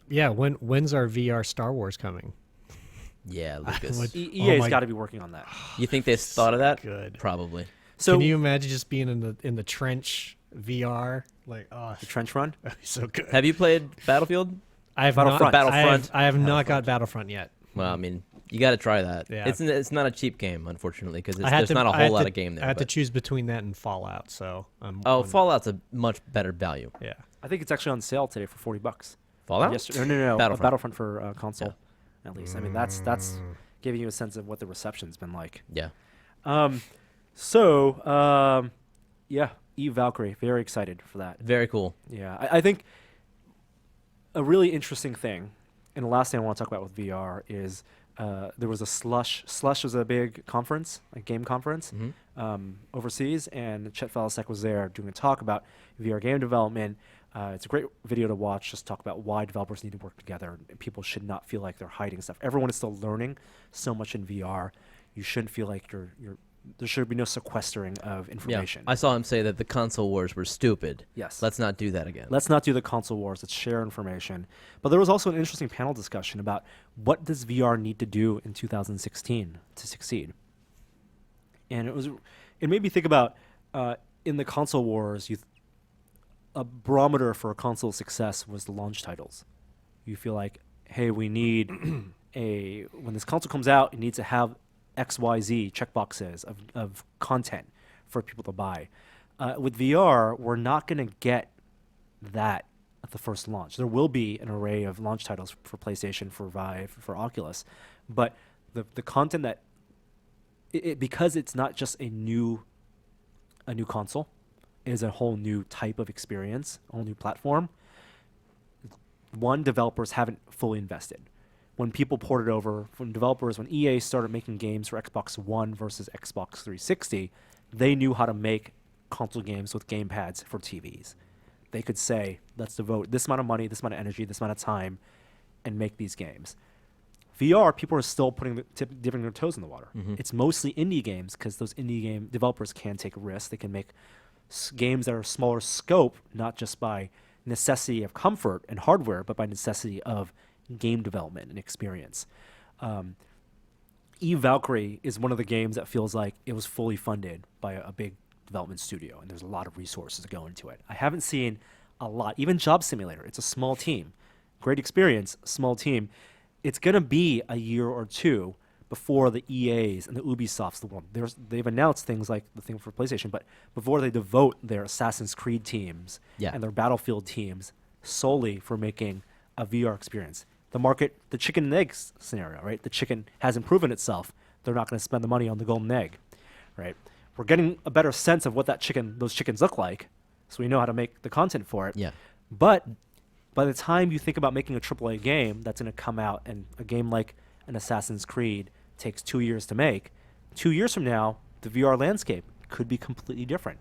Yeah, when's our VR Star Wars coming? Yeah, Lucas. would- EA's my- got to be working on that. You think they thought of that? Good. Probably. So Can you imagine just being in the trench VR? Like, oh, the trench run. that'd be so good. Have you played Battlefield? I have Battlefront. not. Battlefront. I have not got Battlefront yet. Well, I mean, you got to try that. Yeah. It's not a cheap game, unfortunately, because I had there's to- not a I had whole lot to- of game there. I had to but- choose between that and Fallout. So Fallout's a much better value. Yeah. I think it's actually on sale today for $40. Fallout? No. Battlefront. Battlefront for console, at least. I mean, that's giving you a sense of what the reception's been like. Yeah. Yeah, Eve Valkyrie, very excited for that. Very cool. Yeah, I think a really interesting thing, and the last thing I want to talk about with VR is there was a Slush. Slush was a big conference, a game conference overseas, and Chet Falasek was there doing a talk about VR game development. It's a great video to watch, just talk about why developers need to work together. And people should not feel like they're hiding stuff. Everyone is still learning so much in VR. You shouldn't feel like there should be no sequestering of information. Yeah. I saw him say that the console wars were stupid. Yes. Let's not do that again. Let's not do the console wars. Let's share information. But there was also an interesting panel discussion about what does VR need to do in 2016 to succeed. And it made me think about in the console wars, a barometer for a console success was the launch titles. You feel like, hey, we need when this console comes out, it needs to have XYZ checkboxes of content for people to buy. With VR, we're not going to get that at the first launch. There will be an array of launch titles for PlayStation, for Vive, for Oculus, but the content that because it's not just a new console, it is a whole new type of experience, a whole new platform. One, developers haven't fully invested. When people ported over, when EA started making games for Xbox One versus Xbox 360, they knew how to make console games with game pads for TVs. They could say, let's devote this amount of money, this amount of energy, this amount of time, and make these games. VR, people are still dipping their toes in the water. It's mostly indie games because those indie game developers can take risks. They can make games that are smaller scope, not just by necessity of comfort and hardware, but by necessity of game development and experience. Eve Valkyrie is one of the games that feels like it was fully funded by a big development studio, and there's a lot of resources that go into it. I haven't seen a lot. Even Job Simulator, it's a small team. Great experience, small team. It's going to be a year or two before the EAs and the Ubisofts of the world. They've announced things like the thing for PlayStation, but before they devote their Assassin's Creed teams and their Battlefield teams solely for making a VR experience. The market, the chicken and egg scenario, right? The chicken hasn't proven itself. They're not going to spend the money on the golden egg, right? We're getting a better sense of what those chickens look like, so we know how to make the content for it. Yeah. But by the time you think about making a AAA game that's going to come out, and a game like an Assassin's Creed takes 2 years to make, 2 years from now, the VR landscape could be completely different.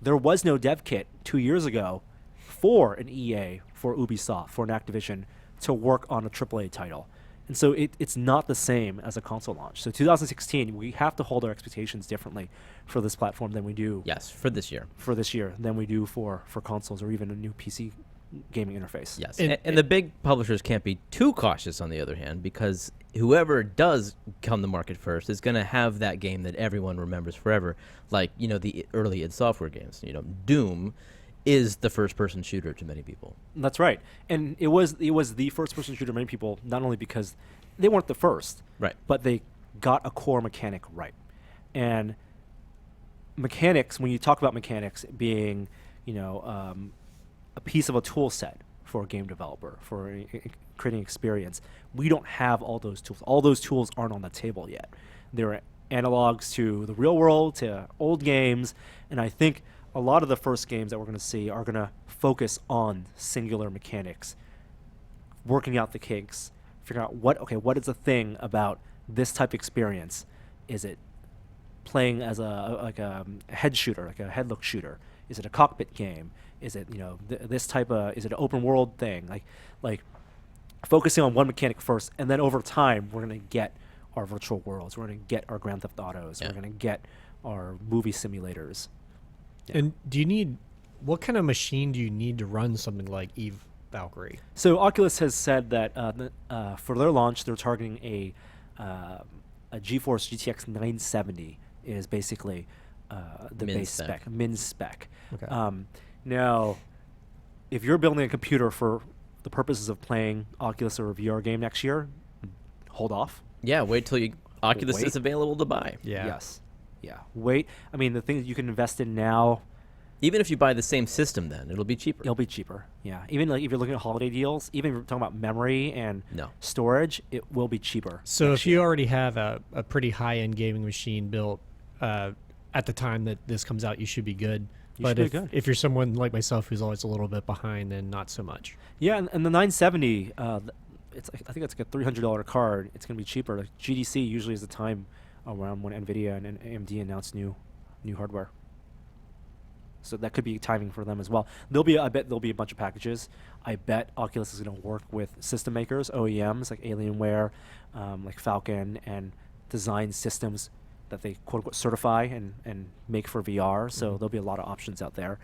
There was no dev kit 2 years ago for an EA, for Ubisoft, for an Activision to work on a AAA title. And so it's not the same as a console launch. So 2016, we have to hold our expectations differently for this platform than we do Yes, for this year. than we do for consoles or even a new PC gaming interface. Yes, and the big publishers can't be too cautious, on the other hand, because whoever does come to market first is going to have that game that everyone remembers forever. Like, the early id Software games. Doom is the first-person shooter to many people. That's right. And it was the first-person shooter to many people, not only because they weren't the first, right, but they got a core mechanic right. And mechanics, when you talk about mechanics being, a piece of a tool set for a game developer, for creating experience, we don't have all those tools. All those tools aren't on the table yet. They're analogs to the real world, to old games, and I think a lot of the first games that we're going to see are going to focus on singular mechanics, working out the kinks, figuring out what is the thing about this type of experience? Is it playing as a head shooter, like a head look shooter? Is it a cockpit game? Is it this type of? Is it an open world thing? Like focusing on one mechanic first, and then over time we're going to get our virtual worlds. We're going to get our Grand Theft Autos. Yeah. We're going to get our movie simulators. Yeah. And what kind of machine do you need to run something like Eve Valkyrie? So Oculus has said that for their launch, they're targeting a GeForce GTX 970 is basically the Min base spec, min spec. Okay. Now, if you're building a computer for the purposes of playing Oculus or a VR game next year, hold off. Yeah, wait till Oculus Wait. is available to buy. Yeah. Yes. Yeah. Wait. I mean, the things you can invest in now, Even if you buy the same system, then it'll be cheaper. it'll be cheaper. Yeah. Even like if you're looking at holiday deals, even if you're talking about memory and No. storage, it will be cheaper. So next if year. you already have a pretty high-end gaming machine built at the time that this comes out, you should be good. You should be good. If you're someone like myself who's always a little bit behind, then not so much. Yeah, and the 970, I think it's like a $300 card. It's going to be cheaper. Like GDC usually is the time around when NVIDIA and AMD announce new hardware. So that could be timing for them as well. I bet there'll be a bunch of packages. I bet Oculus is going to work with system makers, OEMs like Alienware, like Falcon, and design systems that they quote unquote certify and make for VR. So there'll be a lot of options out there,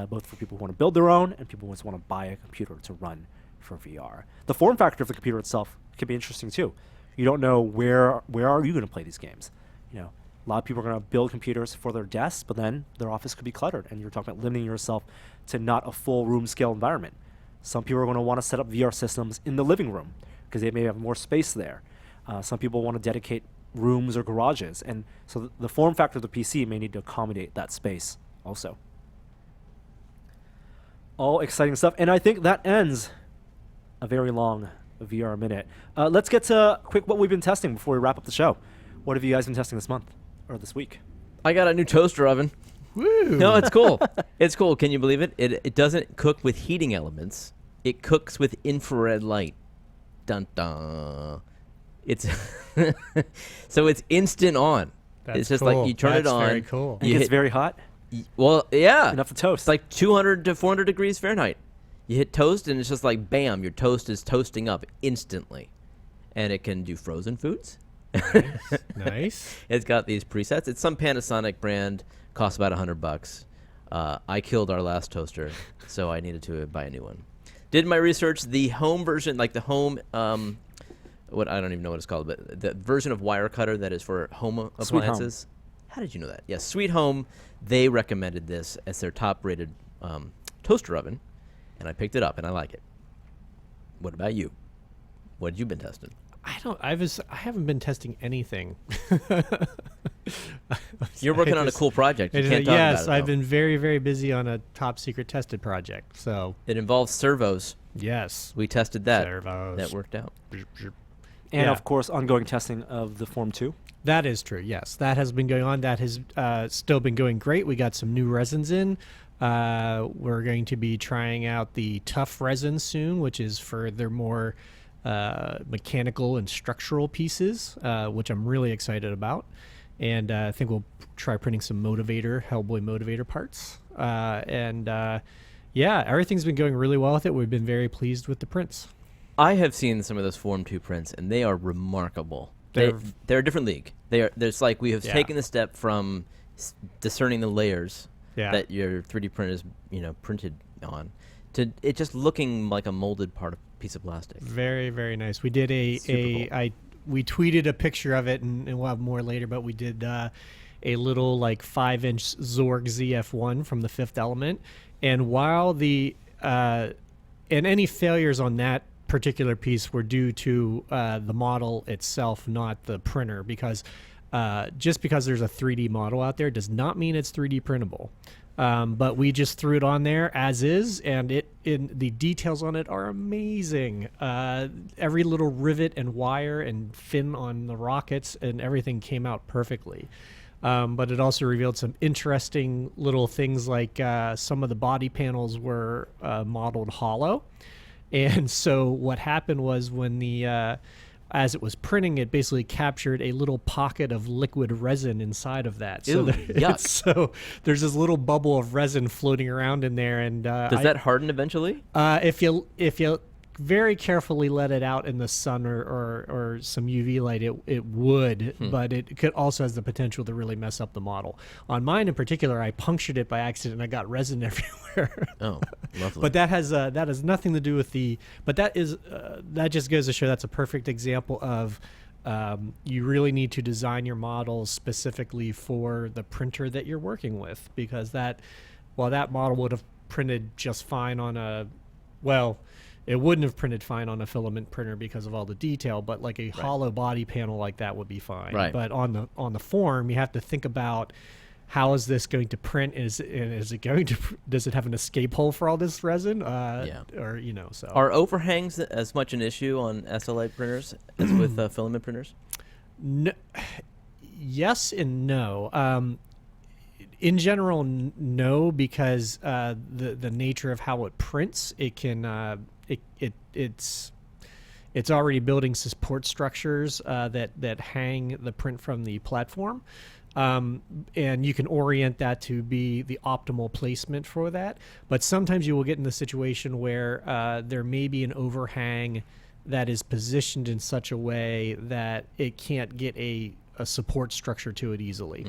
both for people who want to build their own and people who just want to buy a computer to run for VR. The form factor of the computer itself can be interesting too. You don't know where are you going to play these games. A lot of people are going to build computers for their desks, but then their office could be cluttered, and you're talking about limiting yourself to not a full room scale environment. Some people are going to want to set up VR systems in the living room because they may have more space there. Some people want to dedicate rooms or garages, and so the form factor of the PC may need to accommodate that space also. All exciting stuff, and I think that ends a very long VR minute. Let's get to quick what we've been testing before we wrap up the show. What have you guys been testing this month or this week? I got a new toaster oven. Woo! No, it's cool. It's cool. Can you believe it? It doesn't cook with heating elements. It cooks with infrared light. Dun dun. It's so it's instant on. That's it's just cool. like you turn That's it on. very cool. It You gets hit- very hot. Well, yeah. enough to toast. It's like 200 to 400 degrees Fahrenheit. You hit toast, and it's just like, bam, your toast is toasting up instantly. And it can do frozen foods. Nice. It's got these presets. It's some Panasonic brand. Costs about $100. I killed our last toaster, so I needed to buy a new one. Did my research. The home version, like the home, what I don't even know what it's called, but the version of Wirecutter that is for home appliances. How did you know that? Yes, Sweet Home. They recommended this as their top-rated toaster oven, and I picked it up, and I like it. What about you? What have you been testing? I haven't been testing anything. You're working on a cool project. You can't talk about it. Yes, I've though. been very, very busy on a top secret tested project. So It involves servos. yes, We tested that. servos. That worked out. and yeah. of course, ongoing testing of the Form 2. That is true. Yes, that has been going on. That has still been going great. We got some new resins in. We're going to be trying out the tough resin soon, which is for their more mechanical and structural pieces, which I'm really excited about. And I think we'll try printing some Hellboy motivator parts. Yeah, everything's been going really well with it. We've been very pleased with the prints. I have seen some of those Form 2 prints, and they are remarkable. They're a different league. There's like we have taken the step from discerning the layers that your 3D print is printed on to it just looking like a molded piece of plastic. Very, very nice. We did we tweeted a picture of it, and we'll have more later, but we did a little like 5-inch Zorg ZF1 from the Fifth Element. And while and any failures on that particular piece were due to the model itself, not the printer, because just because there's a 3D model out there does not mean it's 3D printable. But we just threw it on there as is, and the details on it are amazing. Every little rivet and wire and fin on the rockets and everything came out perfectly. But it also revealed some interesting little things, like some of the body panels were modeled hollow. And so what happened was when as it was printing, it basically captured a little pocket of liquid resin inside of that. Ew, yuck. So there's this little bubble of resin floating around in there. And Does that harden eventually? if you very carefully let it out in the sun or some UV light, it would, but it could also has the potential to really mess up the model. On mine in particular, I punctured it by accident and I got resin everywhere. Oh, lovely. But that has nothing to do with that just goes to show that's a perfect example of you really need to design your models specifically for the printer that you're working with, because that model would have printed just fine on it wouldn't have printed fine on a filament printer because of all the detail, but like a hollow body panel like that would be fine. Right. But on the form, you have to think about how is this going to print? Does it have an escape hole for all this resin? Or so. Are overhangs as much an issue on SLA printers as with filament printers? No, yes and no. In general, no, because the nature of how it prints, it can it's already building support structures that hang the print from the platform, and you can orient that to be the optimal placement for that. But sometimes you will get in the situation where there may be an overhang that is positioned in such a way that it can't get a support structure to it easily.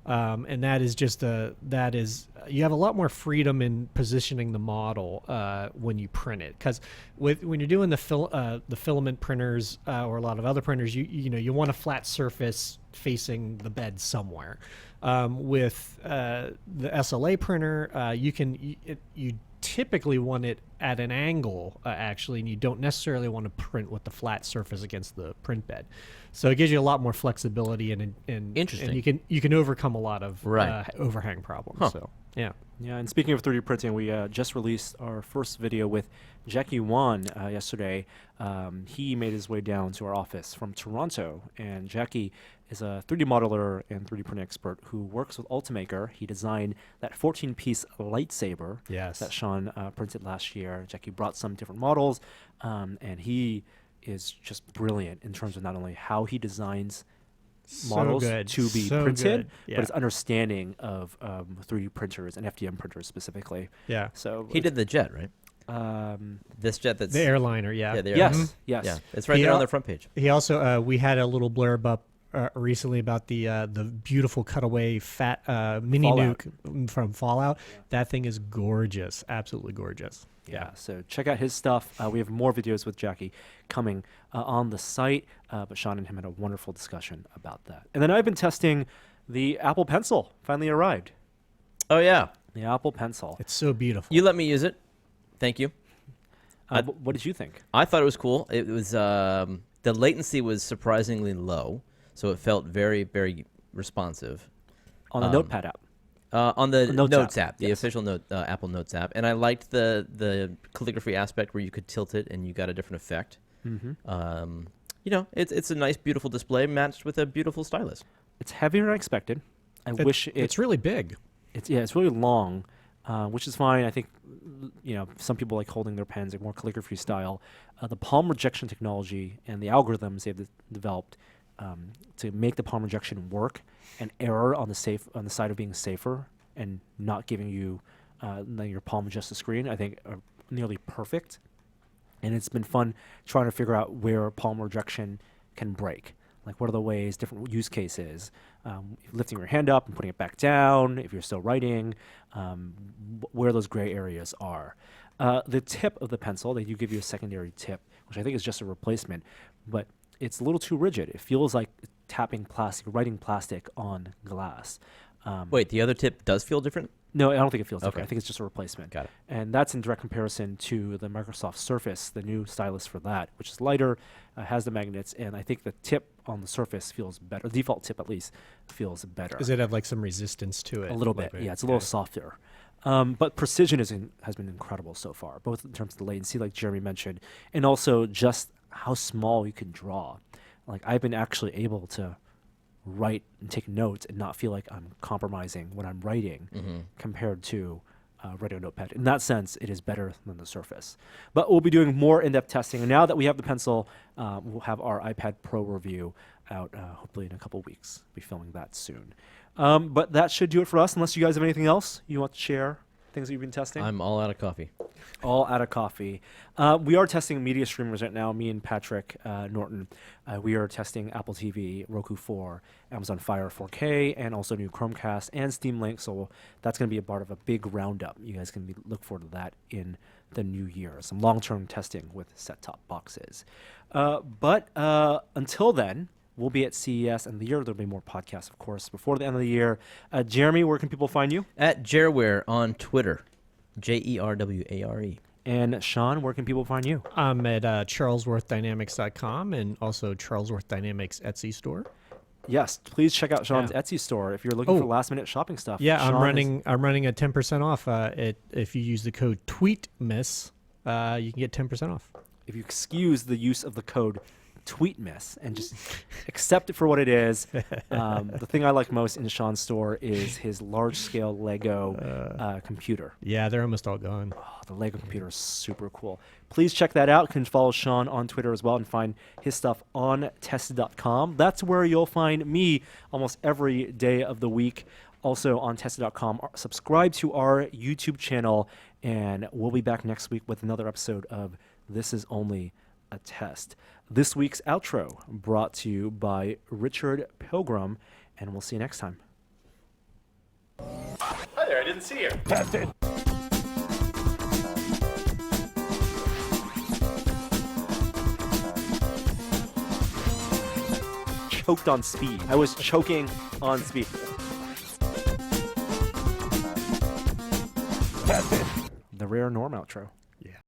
And that is you have a lot more freedom in positioning the model when you print it, because when you're doing the filament printers or a lot of other printers, you want a flat surface facing the bed somewhere. With the SLA printer, you typically want it at an angle, actually, and you don't necessarily want to print with the flat surface against the print bed. So it gives you a lot more flexibility, and Interesting. and you can overcome a lot of Right. overhang problems. Huh. So yeah. Yeah, and speaking of 3D printing, we just released our first video with Jackie Wan yesterday. He made his way down to our office from Toronto, and Jackie is a 3D modeler and 3D printing expert who works with Ultimaker. He designed that 14-piece lightsaber Yes. that Sean printed last year. Jackie brought some different models, and he is just brilliant in terms of not only how he designs models good. to be So printed, good. Yeah. but its understanding of 3D printers and FDM printers specifically. Yeah. So He did the jet, right? This jet that's The airliner, yeah. the yes, airline. yes. Yeah, it's right He there on al- their front page. He also we had a little blurb up recently about the beautiful cutaway fat mini Fallout. nuke from Fallout. That thing is gorgeous, absolutely gorgeous. Yeah, so check out his stuff. We have more videos with Jackie coming on the site, but Sean and him had a wonderful discussion about that. And then I've been testing the Apple Pencil. Finally arrived. Oh yeah, The Apple Pencil. It's so beautiful. you let me use it. Thank you. What did you think? I thought it was cool. It was the latency was surprisingly low, so it felt very, very responsive. On the Notepad app. On the Notes Notes app, app, the yes. official Apple Notes app, and I liked the calligraphy aspect where you could tilt it and you got a different effect. Mm-hmm. It's a nice, beautiful display matched with a beautiful stylus. It's heavier than I expected. I wish it's really big. it's really long, which is fine. I think some people like holding their pens, like more calligraphy style. The palm rejection technology and the algorithms they've developed to make the palm rejection work and error on the side of being safer and not giving you letting your palm adjust the screen, I think are nearly perfect. And it's been fun trying to figure out where palm rejection can break. Like, what are the ways, different use cases, lifting your hand up and putting it back down, if you're still writing, where those gray areas are. The tip of the pencil, they do give you a secondary tip, which I think is just a replacement, but it's a little too rigid. It feels like tapping plastic, writing plastic on glass. Wait, the other tip does feel different? No, I don't think it feels different. Okay. I think it's just a replacement. Got it. And that's in direct comparison to the Microsoft Surface, the new stylus for that, which is lighter, has the magnets, and I think the tip on the Surface feels better. The default tip, at least, feels better. Does it have like some resistance to it? A little bit, Like, yeah. It's a little softer. But precision has been incredible so far, both in terms of the latency, like Jeremy mentioned, and also just how small you can draw. Like, I've been actually able to write and take notes and not feel like I'm compromising when I'm writing compared to writing a notepad. In that sense, it is better than the Surface. But we'll be doing more in-depth testing. And now that we have the pencil, we'll have our iPad Pro review out hopefully in a couple weeks. We'll be filming that soon. But that should do it for us, unless you guys have anything else you want to share, things that you've been testing. I'm all out of coffee. All out of coffee. We are testing media streamers right now, me and Patrick Norton. We are testing Apple TV, Roku 4, Amazon Fire 4K, and also new Chromecast and Steam Link. So that's going to be a part of a big roundup. You guys can look forward to that in the new year. Some long-term testing with set-top boxes. But until then, we'll be at CES and the year. There'll be more podcasts, of course, before the end of the year. Jeremy, where can people find you? At Jerware on Twitter. JERWARE. And Sean, where can people find you? I'm at charlesworthdynamics.com and also Charlesworth Dynamics Etsy store. Yes, please check out Sean's Yeah. Etsy store if you're looking for Oh. last-minute shopping stuff. Yeah, Sean I'm running a 10% off. If you use the code TweetMiss, you can get 10% off. if you excuse the use of the code TweetMiss and just accept it for what it is. The thing I like most in Sean's store is his large-scale Lego computer. Yeah, they're almost all gone. Oh, the Lego computer is super cool. Please check that out. You can follow Sean on Twitter as well and find his stuff on tested.com. That's where you'll find me almost every day of the week. Also on tested.com. Subscribe to our YouTube channel, and we'll be back next week with another episode of This Is Only a Test. This week's outro brought to you by Richard Pilgrim, and we'll see you next time. Hi there, I didn't see you. Tested. Choked on speed. I was choking on speed. Tested. The rare Norm outro.